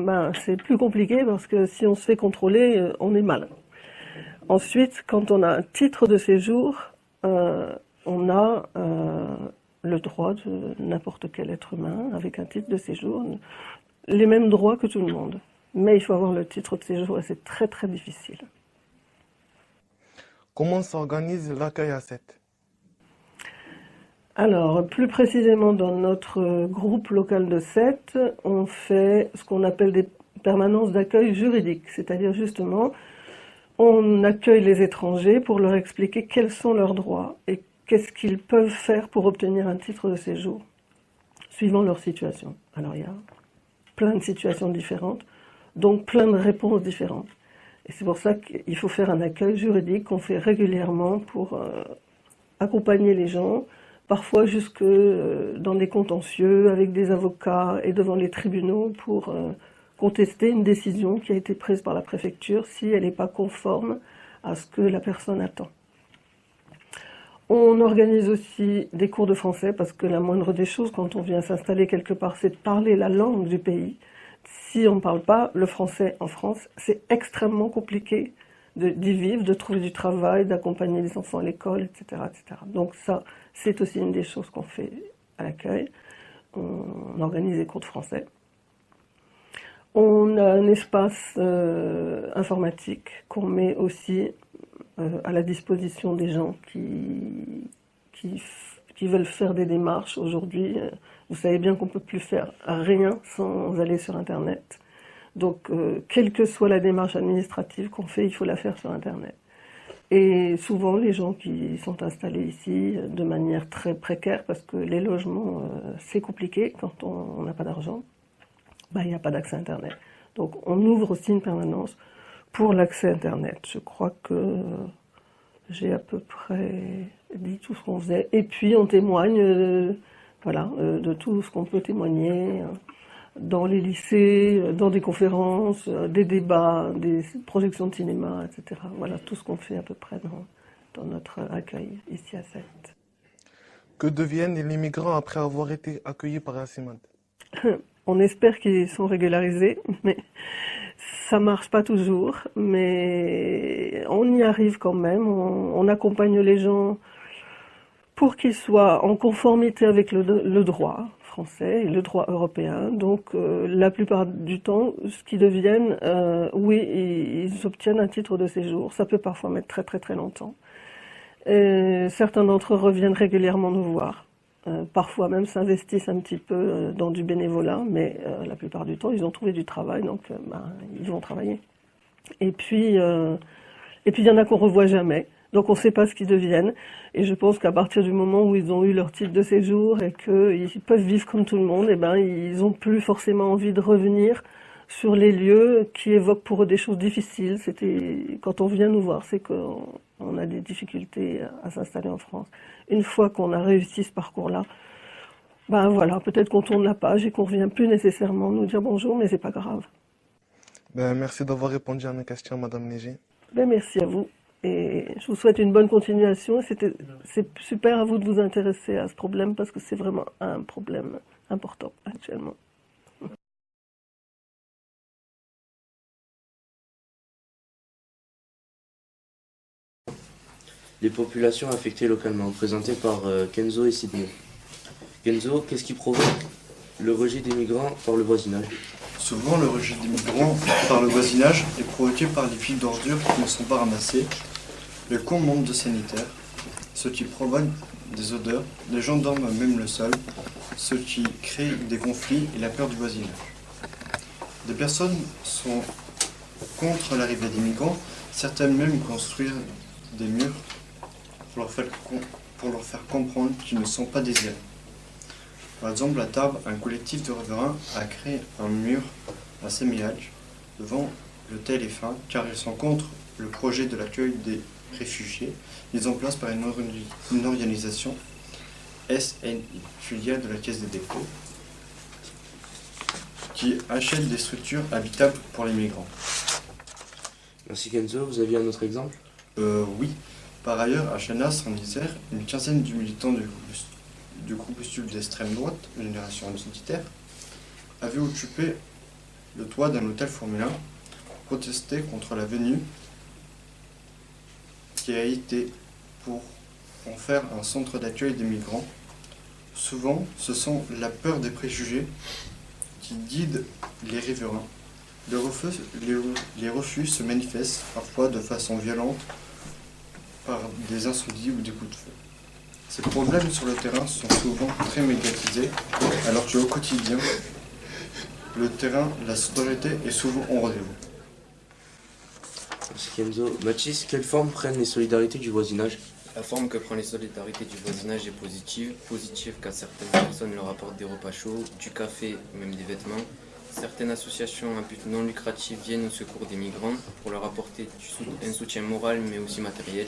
c'est plus compliqué parce que si on se fait contrôler, on est mal. Ensuite, quand on a un titre de séjour, on a le droit de n'importe quel être humain avec un titre de séjour, les mêmes droits que tout le monde. Mais il faut avoir le titre de séjour et c'est très très difficile. Comment s'organise l'accueil à Sète? Alors, plus précisément dans notre groupe local de Sète, on fait ce qu'on appelle des permanences d'accueil juridique, c'est-à-dire justement, on accueille les étrangers pour leur expliquer quels sont leurs droits et qu'est-ce qu'ils peuvent faire pour obtenir un titre de séjour, suivant leur situation. Alors, il y a plein de situations différentes, donc plein de réponses différentes. Et c'est pour ça qu'il faut faire un accueil juridique qu'on fait régulièrement pour accompagner les gens, parfois jusque dans des contentieux, avec des avocats et devant les tribunaux pour contester une décision qui a été prise par la préfecture si elle n'est pas conforme à ce que la personne attend. On organise aussi des cours de français parce que la moindre des choses quand on vient s'installer quelque part, c'est de parler la langue du pays. Si on ne parle pas le français en France, c'est extrêmement compliqué d'y vivre, de trouver du travail, d'accompagner les enfants à l'école, etc., etc. Donc ça, c'est aussi une des choses qu'on fait à l'accueil. On organise des cours de français. On a un espace informatique qu'on met aussi à la disposition des gens qui veulent faire des démarches. Aujourd'hui, vous savez bien qu'on ne peut plus faire rien sans aller sur Internet. Donc, quelle que soit la démarche administrative qu'on fait, il faut la faire sur Internet. Et souvent, les gens qui sont installés ici de manière très précaire, parce que les logements, c'est compliqué quand on n'a pas d'argent, il n'y a pas d'accès Internet. Donc, on ouvre aussi une permanence pour l'accès Internet. Je crois que j'ai à peu près dit tout ce qu'on faisait. Et puis, on témoigne de tout ce qu'on peut témoigner dans les lycées, dans des conférences, des débats, des projections de cinéma, etc. Voilà tout ce qu'on fait à peu près dans notre accueil ici à Sète. Que deviennent les migrants après avoir été accueillis par la CIMAD? On espère qu'ils sont régularisés, mais ça marche pas toujours. Mais on y arrive quand même. On accompagne les gens pour qu'ils soient en conformité avec le droit français et le droit européen. Donc la plupart du temps, ce qu'ils deviennent, oui, ils obtiennent un titre de séjour. Ça peut parfois mettre très très très longtemps. Et certains d'entre eux reviennent régulièrement nous voir. Parfois même s'investissent un petit peu dans du bénévolat, mais la plupart du temps, ils ont trouvé du travail, donc ils vont travailler. Et puis il y en a qu'on revoit jamais. Donc on ne sait pas ce qu'ils deviennent. Et je pense qu'à partir du moment où ils ont eu leur titre de séjour et qu'ils peuvent vivre comme tout le monde, ils n'ont plus forcément envie de revenir sur les lieux qui évoquent pour eux des choses difficiles. Quand on vient nous voir, c'est qu'on a des difficultés à s'installer en France. Une fois qu'on a réussi ce parcours-là, peut-être qu'on tourne la page et qu'on ne revient plus nécessairement nous dire bonjour, mais c'est pas grave. Merci d'avoir répondu à mes questions, Madame Léger. Merci à vous. Et je vous souhaite une bonne continuation. C'est super à vous de vous intéresser à ce problème parce que c'est vraiment un problème important actuellement. Les populations affectées localement, présentées par Kenzo et Sidney. Kenzo, qu'est-ce qui provoque le rejet des migrants par le voisinage? Souvent, le rejet des migrants par le voisinage est provoqué par les piles d'ordures qui ne sont pas ramassées, le con manque de sanitaire, ce qui provoque des odeurs, les gens dorment même le sol, ce qui crée des conflits et la peur du voisinage. Des personnes sont contre l'arrivée des migrants, certaines même construire des murs pour leur faire comprendre qu'ils ne sont pas désirés. Par exemple, à Tarbes, un collectif de riverains a créé un mur à Séméage devant l'hôtel F1 car ils sont contre le projet de l'accueil des réfugiés mis en place par une organisation SNI, filiale de la Caisse des dépôts, qui achète des structures habitables pour les migrants. Merci Kenzo, vous aviez un autre exemple? Oui. Par ailleurs, à Chenas, en Isère, une quinzaine de militants du groupuscule d'extrême droite, Génération Identitaire, avaient occupé le toit d'un hôtel Formule 1 pour protester contre la venue qui a été pour en faire un centre d'accueil des migrants. Souvent, ce sont la peur des préjugés qui guident les riverains. Les refus se manifestent parfois de façon violente par des incendies ou des coups de feu. Ces problèmes sur le terrain sont souvent très médiatisés, alors qu'au quotidien, le terrain, la solidarité est souvent au rendez-vous. Merci Kenzo. Mathis, quelle forme prennent les solidarités du voisinage? La forme que prend les solidarités du voisinage est positive. Positive car certaines personnes leur apportent des repas chauds, du café, même des vêtements. Certaines associations à but non lucratif viennent au secours des migrants pour leur apporter un soutien moral mais aussi matériel.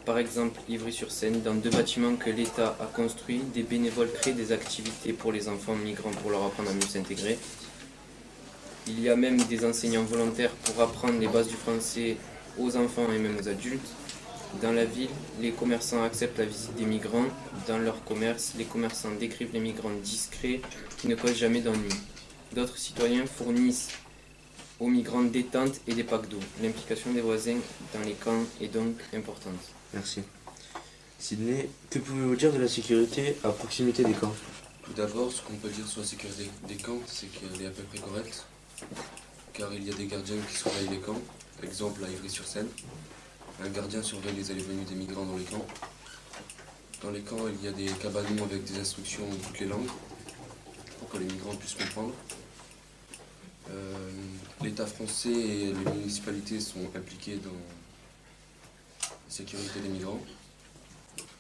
Par exemple, Ivry-sur-Seine, dans 2 bâtiments que l'État a construits, des bénévoles créent des activités pour les enfants migrants pour leur apprendre à mieux s'intégrer. Il y a même des enseignants volontaires pour apprendre les bases du français aux enfants et même aux adultes. Dans la ville, les commerçants acceptent la visite des migrants. Dans leur commerce, les commerçants décrivent les migrants discrets qui ne causent jamais d'ennui. D'autres citoyens fournissent aux migrants des tentes et des packs d'eau. L'implication des voisins dans les camps est donc importante. Merci. Sydney, que pouvez-vous dire de la sécurité à proximité des camps? Tout d'abord, ce qu'on peut dire sur la sécurité des camps, c'est qu'elle est à peu près correcte, car il y a des gardiens qui surveillent les camps. Exemple à Ivry-sur-Seine, un gardien surveille les allées et venues des migrants dans les camps. Dans les camps, il y a des cabanons avec des instructions en toutes les langues, pour que les migrants puissent comprendre. L'État français et les municipalités sont impliqués dans la sécurité des migrants.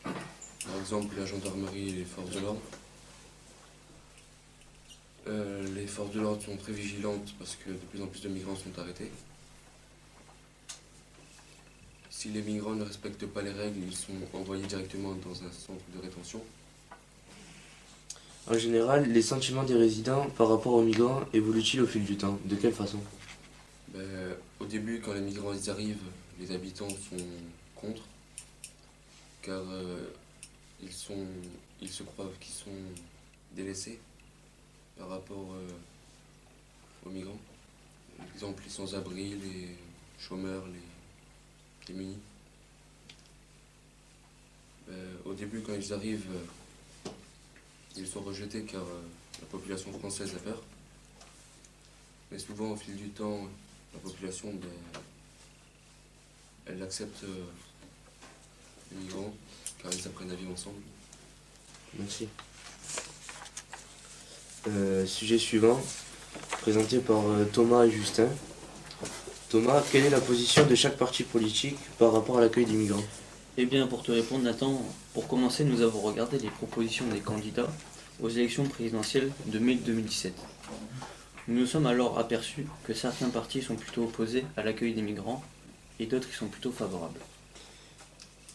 Par exemple, la gendarmerie et les forces de l'ordre. Les forces de l'ordre sont très vigilantes parce que de plus en plus de migrants sont arrêtés. Si les migrants ne respectent pas les règles, ils sont envoyés directement dans un centre de rétention. En général, les sentiments des résidents par rapport aux migrants évoluent-ils au fil du temps? De quelle façon? Au début, quand les migrants ils arrivent, les habitants sont contre, car ils se croient qu'ils sont délaissés par rapport aux migrants. Par exemple, les sans-abri, les chômeurs, les démunis. Au début, quand ils arrivent, ils sont rejetés car la population française a peur. Mais souvent, au fil du temps, la population, elle accepte les migrants car ils apprennent à vivre ensemble. Merci. Sujet suivant, présenté par Thomas et Justin. Thomas, quelle est la position de chaque parti politique par rapport à l'accueil des migrants? Eh bien, pour te répondre, Nathan, pour commencer, nous avons regardé les propositions des candidats aux élections présidentielles de mai 2017. Nous nous sommes alors aperçus que certains partis sont plutôt opposés à l'accueil des migrants et d'autres qui sont plutôt favorables.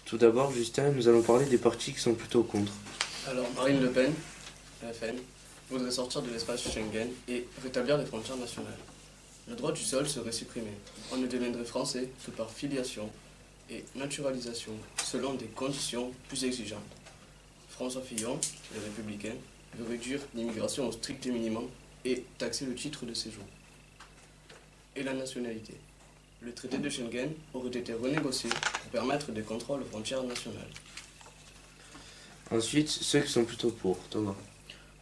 Tout d'abord, Justin, nous allons parler des partis qui sont plutôt contre. Alors, Marine Le Pen, FN, voudrait sortir de l'espace Schengen et rétablir les frontières nationales. Le droit du sol serait supprimé. On ne deviendrait français que par filiation et naturalisation, selon des conditions plus exigeantes. François Fillon, les Républicains, veut réduire l'immigration au strict minimum et taxer le titre de séjour. Et la nationalité. Le traité de Schengen aurait été renégocié pour permettre des contrôles aux frontières nationales. Ensuite, ceux qui sont plutôt pour. Thomas.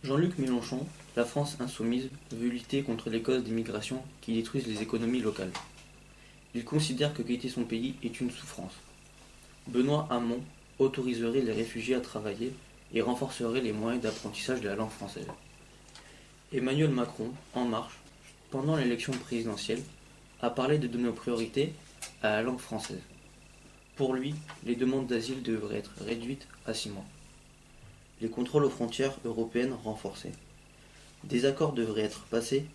Jean-Luc Mélenchon, la France insoumise, veut lutter contre les causes d'immigration qui détruisent les économies locales. Il considère que quitter son pays est une souffrance. Benoît Hamon autoriserait les réfugiés à travailler et renforcerait les moyens d'apprentissage de la langue française. Emmanuel Macron, En Marche, pendant l'élection présidentielle, a parlé de donner priorité à la langue française. Pour lui, les demandes d'asile devraient être réduites à 6 mois. Les contrôles aux frontières européennes renforcés. Des accords devraient être passés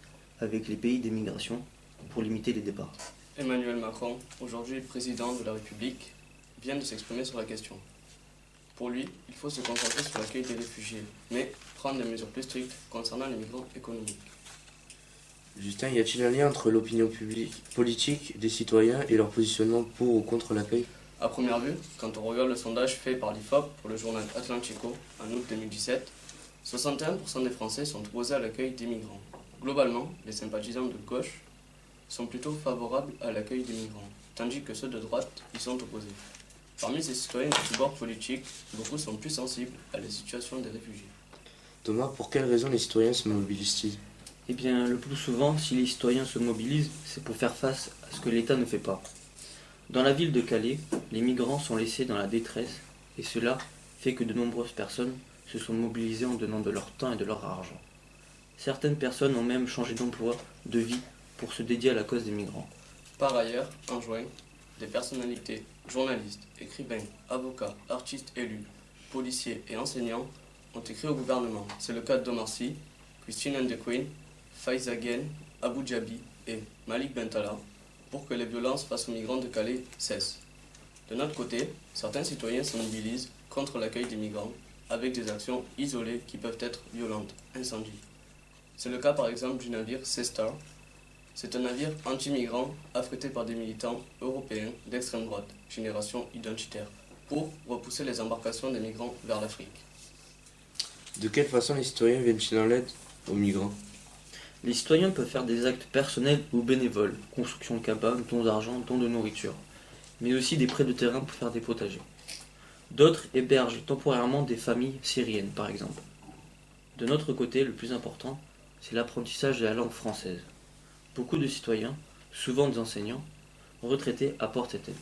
avec les pays d'émigration pour limiter les départs. Emmanuel Macron, aujourd'hui président de la République, vient de s'exprimer sur la question. Pour lui, il faut se concentrer sur l'accueil des réfugiés, mais prendre des mesures plus strictes concernant les migrants économiques. Justin, y a-t-il un lien entre l'opinion politique des citoyens et leur positionnement pour ou contre l'accueil? À première vue, quand on regarde le sondage fait par l'IFOP pour le journal Atlantico en août 2017, 61% des Français sont opposés à l'accueil des migrants. Globalement, les sympathisants de gauche sont plutôt favorables à l'accueil des migrants, tandis que ceux de droite y sont opposés. Parmi ces citoyens de tous bords politiques, beaucoup sont plus sensibles à la situation des réfugiés. Thomas, pour quelles raisons les citoyens se mobilisent-ils? Eh bien, le plus souvent, si les citoyens se mobilisent, c'est pour faire face à ce que l'État ne fait pas. Dans la ville de Calais, les migrants sont laissés dans la détresse et cela fait que de nombreuses personnes se sont mobilisées en donnant de leur temps et de leur argent. Certaines personnes ont même changé d'emploi, de vie, pour se dédier à la cause des migrants. Par ailleurs, en juin, des personnalités, journalistes, écrivains, avocats, artistes élus, policiers et enseignants ont écrit au gouvernement. C'est le cas d'Omar Sy, Christine Ndequin, Faiza Guène, Abu Dhabi et Malik Bentala pour que les violences face aux migrants de Calais cessent. De notre côté, certains citoyens se mobilisent contre l'accueil des migrants avec des actions isolées qui peuvent être violentes, incendies. C'est le cas par exemple du navire Sea Star C'est un navire anti-migrant affrété par des militants européens d'extrême droite, génération identitaire, pour repousser les embarcations des migrants vers l'Afrique. De quelle façon les citoyens viennent-ils en aide aux migrants? Les citoyens peuvent faire des actes personnels ou bénévoles, construction de cabanes, dons d'argent, dons de nourriture, mais aussi des prêts de terrain pour faire des potagers. D'autres hébergent temporairement des familles syriennes, par exemple. De notre côté, le plus important, c'est l'apprentissage de la langue française. Beaucoup de citoyens, souvent des enseignants, retraités, apportent cette aide.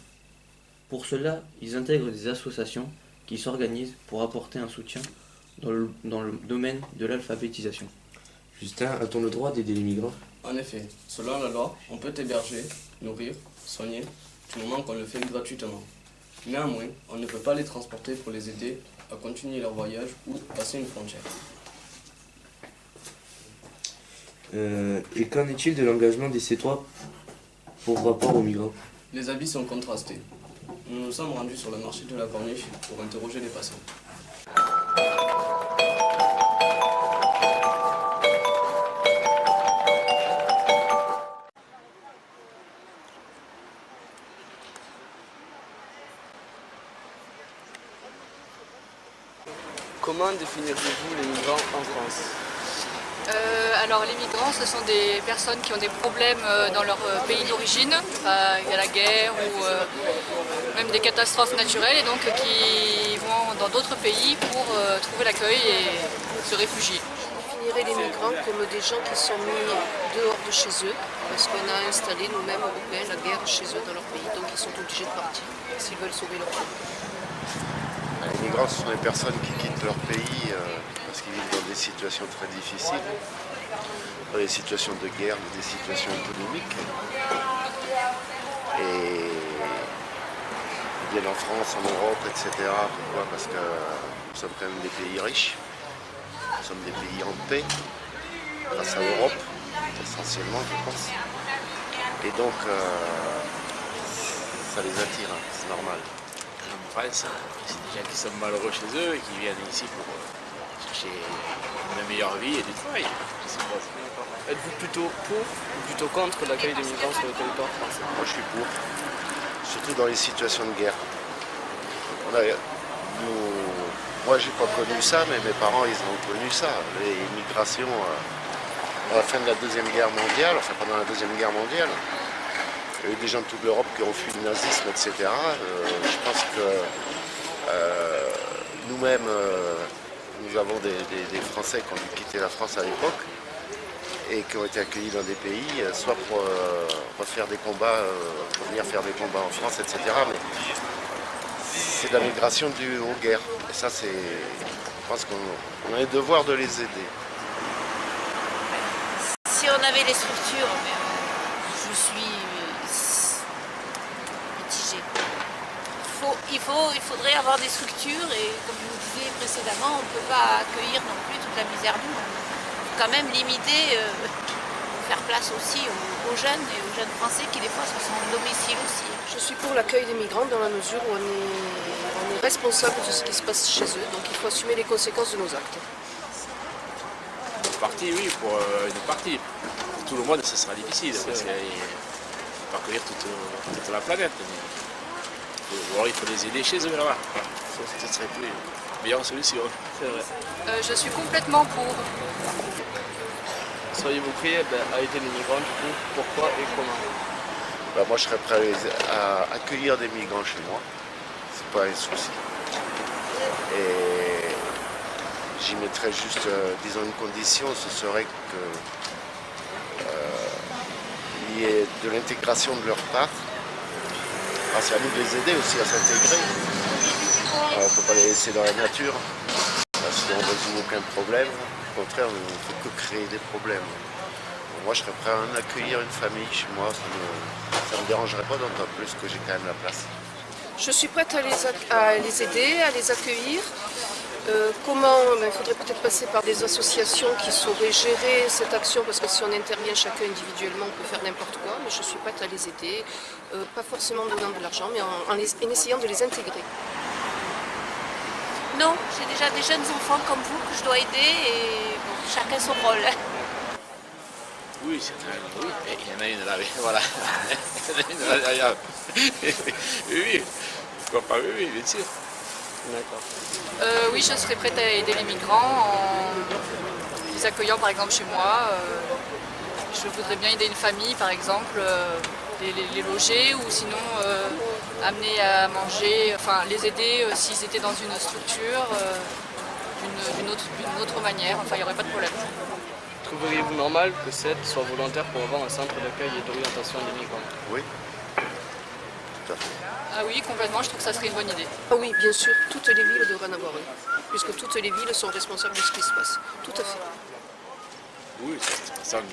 Pour cela, ils intègrent des associations qui s'organisent pour apporter un soutien dans le domaine de l'alphabétisation. Justin, a-t-on le droit d'aider les migrants? En effet, selon la loi, on peut héberger, nourrir, soigner, du moment qu'on le fait gratuitement. Néanmoins, on ne peut pas les transporter pour les aider à continuer leur voyage ou passer une frontière. Et qu'en est-il de l'engagement des Cétois pour rapport aux migrants? Les avis sont contrastés. Nous nous sommes rendus sur le marché de la Corniche pour interroger les passants. Comment définiriez-vous les migrants en France? Alors les migrants, ce sont des personnes qui ont des problèmes dans leur pays d'origine. Il y a la guerre ou même des catastrophes naturelles et donc qui vont dans d'autres pays pour trouver l'accueil et se réfugier. Je définirais les migrants comme des gens qui sont mis dehors de chez eux parce qu'on a installé nous-mêmes Européens la guerre chez eux dans leur pays, donc ils sont obligés de partir s'ils veulent sauver leur pays. Les migrants, ce sont des personnes qui quittent leur pays parce qu'ils vivent dans des situations très difficiles, dans des situations de guerre, des situations économiques. Et ils viennent en France, en Europe, etc. Pourquoi? Parce que nous sommes quand même des pays riches, nous sommes des pays en paix, grâce à l'Europe, essentiellement, je pense. Et donc, ça les attire, c'est normal. En France, c'est des gens qui sont malheureux chez eux et qui viennent ici pour chercher une meilleure vie et du travail. Êtes-vous plutôt pour ou plutôt contre l'accueil des migrants sur le territoire français? Moi je suis pour, surtout dans les situations de guerre. Moi j'ai pas connu ça, mais mes parents ils ont connu ça. Les migrations à la fin de la Deuxième Guerre mondiale, enfin pendant la Deuxième Guerre mondiale. Il y a eu des gens de toute l'Europe qui ont fui le nazisme, etc. Je pense que nous-mêmes, nous avons des Français qui ont quitté la France à l'époque et qui ont été accueillis dans des pays, soit pour refaire des combats, pour venir faire des combats en France, etc. Mais c'est de la migration due aux guerres. Et ça, je pense qu'on a le devoir de les aider. Si on avait les structures, je suis mitigée. Il faudrait avoir des structures et comme je vous disais précédemment, on ne peut pas accueillir non plus toute la misère du monde. Il faut quand même limiter, faire place aussi aux jeunes et aux jeunes Français qui des fois sont sans domicile aussi. Je suis pour l'accueil des migrants dans la mesure où on est responsable de ce qui se passe chez eux, donc il faut assumer les conséquences de nos actes. Une partie, oui, pour une partie. Pour tout le monde, ce sera difficile parce qu'il faut accueillir toute la planète. Ou alors il faut les aider chez eux là-bas. Ce serait plus une meilleure solution. C'est vrai. Je suis complètement pour. Seriez-vous prêt à aider les migrants du coup? Pourquoi et comment? Moi je serais prêt à accueillir des migrants chez moi. C'est pas un souci. Et j'y mettrais juste, disons, une condition, ce serait qu'il y ait de l'intégration de leur part. C'est à nous de les aider aussi à s'intégrer. On ne peut pas les laisser dans la nature. Si on ne résout aucun problème, au contraire, on ne fait que créer des problèmes. Moi, je serais prêt à accueillir une famille chez moi. Ça ne me dérangerait pas, d'autant plus que j'ai quand même la place. Je suis prête à les aider, à les accueillir. Comment? Il faudrait peut-être passer par des associations qui sauraient gérer cette action, parce que si on intervient chacun individuellement, on peut faire n'importe quoi, mais je suis prête à les aider, pas forcément en donnant de l'argent, mais en essayant de les intégrer. Non, j'ai déjà des jeunes enfants comme vous que je dois aider et bon, chacun son rôle. Oui, oui, et il y en a une là, oui, voilà. Il y en a une là derrière. Oui, pourquoi pas, oui, bien sûr. D'accord. Oui, je serais prête à aider les migrants en les accueillant par exemple chez moi. Je voudrais bien aider une famille par exemple, les loger ou sinon amener à manger, enfin les aider s'ils étaient dans une structure d'une autre manière, enfin il n'y aurait pas de problème. Trouveriez-vous normal que CED soit volontaire pour avoir un centre d'accueil et d'orientation des migrants? Oui, tout à fait. Ah oui, complètement, je trouve que ça serait une bonne idée. Ah oui, bien sûr, toutes les villes devraient en avoir un, puisque toutes les villes sont responsables de ce qui se passe. Tout à fait. Oui, c'est pour ça qu'il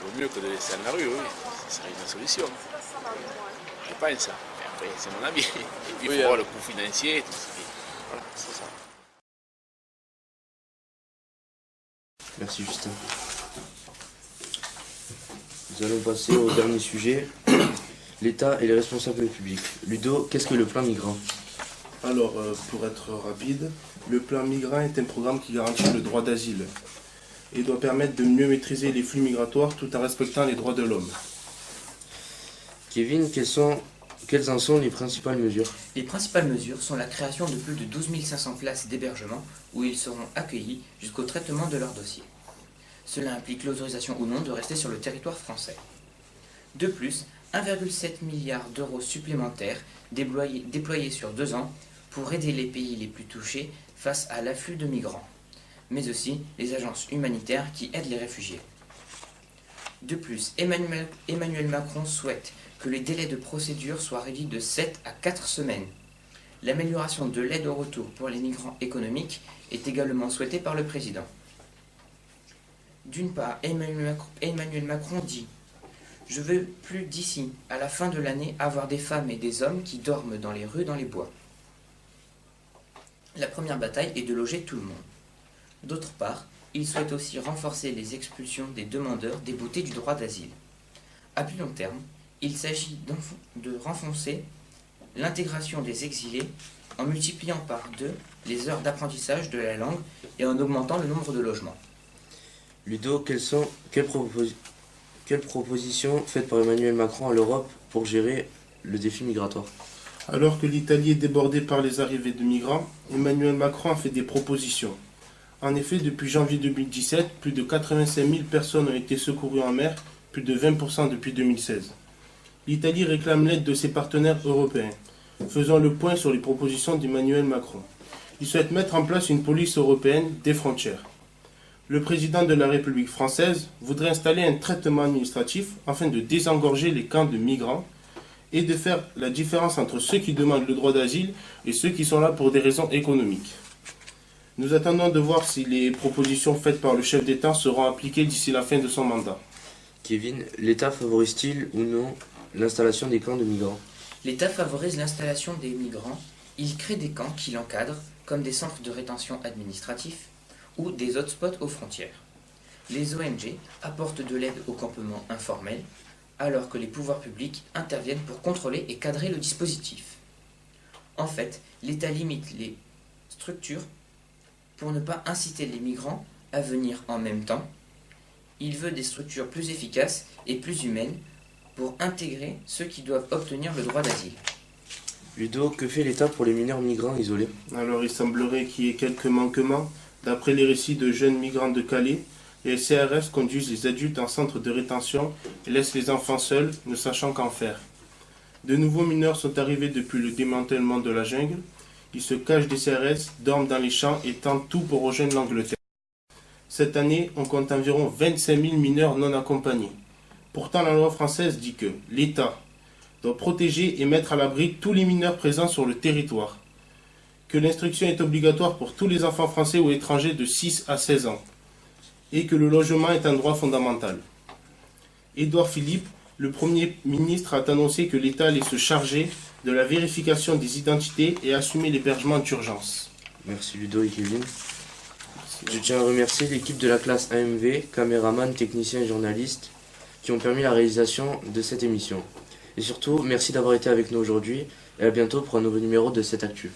vaut mieux que de laisser à la rue, oui. Ce serait une solution. Je pense ça. Mais après, c'est mon avis. Et puis, il faut voir le coût financier et tout ça. Voilà, c'est ça. Merci Justin. Nous allons passer au dernier sujet, l'État et les responsables publics. Ludo, qu'est-ce que le plan migrant? Alors, pour être rapide, le plan migrant est un programme qui garantit le droit d'asile et doit permettre de mieux maîtriser les flux migratoires tout en respectant les droits de l'homme. Kevin, quelles en sont les principales mesures? Les principales mesures sont la création de plus de 12 500 places d'hébergement où ils seront accueillis jusqu'au traitement de leur dossier. Cela implique l'autorisation ou non de rester sur le territoire français. De plus, 1,7 milliard d'euros supplémentaires déployés sur 2 ans pour aider les pays les plus touchés face à l'afflux de migrants, mais aussi les agences humanitaires qui aident les réfugiés. De plus, Emmanuel Macron souhaite que les délais de procédure soient réduits de 7 à 4 semaines. L'amélioration de l'aide au retour pour les migrants économiques est également souhaitée par le président. D'une part, Emmanuel Macron dit « Je veux plus d'ici, à la fin de l'année, avoir des femmes et des hommes qui dorment dans les rues, dans les bois. » La première bataille est de loger tout le monde. D'autre part, il souhaite aussi renforcer les expulsions des demandeurs déboutés du droit d'asile. À plus long terme, il s'agit de renforcer l'intégration des exilés en multipliant par 2 les heures d'apprentissage de la langue et en augmentant le nombre de logements. Ludo, quelles propositions faites par Emmanuel Macron à l'Europe pour gérer le défi migratoire? Alors que l'Italie est débordée par les arrivées de migrants, Emmanuel Macron a fait des propositions. En effet, depuis janvier 2017, plus de 85 000 personnes ont été secourues en mer, plus de 20% depuis 2016. L'Italie réclame l'aide de ses partenaires européens. Faisons le point sur les propositions d'Emmanuel Macron. Il souhaite mettre en place une police européenne des frontières. Le président de la République française voudrait installer un traitement administratif afin de désengorger les camps de migrants et de faire la différence entre ceux qui demandent le droit d'asile et ceux qui sont là pour des raisons économiques. Nous attendons de voir si les propositions faites par le chef d'État seront appliquées d'ici la fin de son mandat. Kevin, l'État favorise-t-il ou non l'installation des camps de migrants? L'État favorise l'installation des migrants. Il crée des camps qui l'encadrent, comme des centres de rétention administratifs ou des hotspots aux frontières. Les ONG apportent de l'aide au campement informel, alors que les pouvoirs publics interviennent pour contrôler et cadrer le dispositif. En fait, l'État limite les structures pour ne pas inciter les migrants à venir en même temps. Il veut des structures plus efficaces et plus humaines pour intégrer ceux qui doivent obtenir le droit d'asile. Ludo, que fait l'État pour les mineurs migrants isolés? Alors il semblerait qu'il y ait quelques manquements. D'après les récits de jeunes migrants de Calais, les CRS conduisent les adultes en centre de rétention et laissent les enfants seuls, ne sachant qu'en faire. De nouveaux mineurs sont arrivés depuis le démantèlement de la jungle. Ils se cachent des CRS, dorment dans les champs et tentent tout pour rejoindre l'Angleterre. Cette année, on compte environ 25 000 mineurs non accompagnés. Pourtant, la loi française dit que l'État doit protéger et mettre à l'abri tous les mineurs présents sur le territoire, que l'instruction est obligatoire pour tous les enfants français ou étrangers de 6 à 16 ans, et que le logement est un droit fondamental. Édouard Philippe, le Premier ministre, a annoncé que l'État allait se charger de la vérification des identités et assumer l'hébergement d'urgence. Merci Ludo et Kevin. Je tiens à remercier l'équipe de la classe AMV, caméraman, technicien et journalistes, qui ont permis la réalisation de cette émission. Et surtout, merci d'avoir été avec nous aujourd'hui, et à bientôt pour un nouveau numéro de 7actu.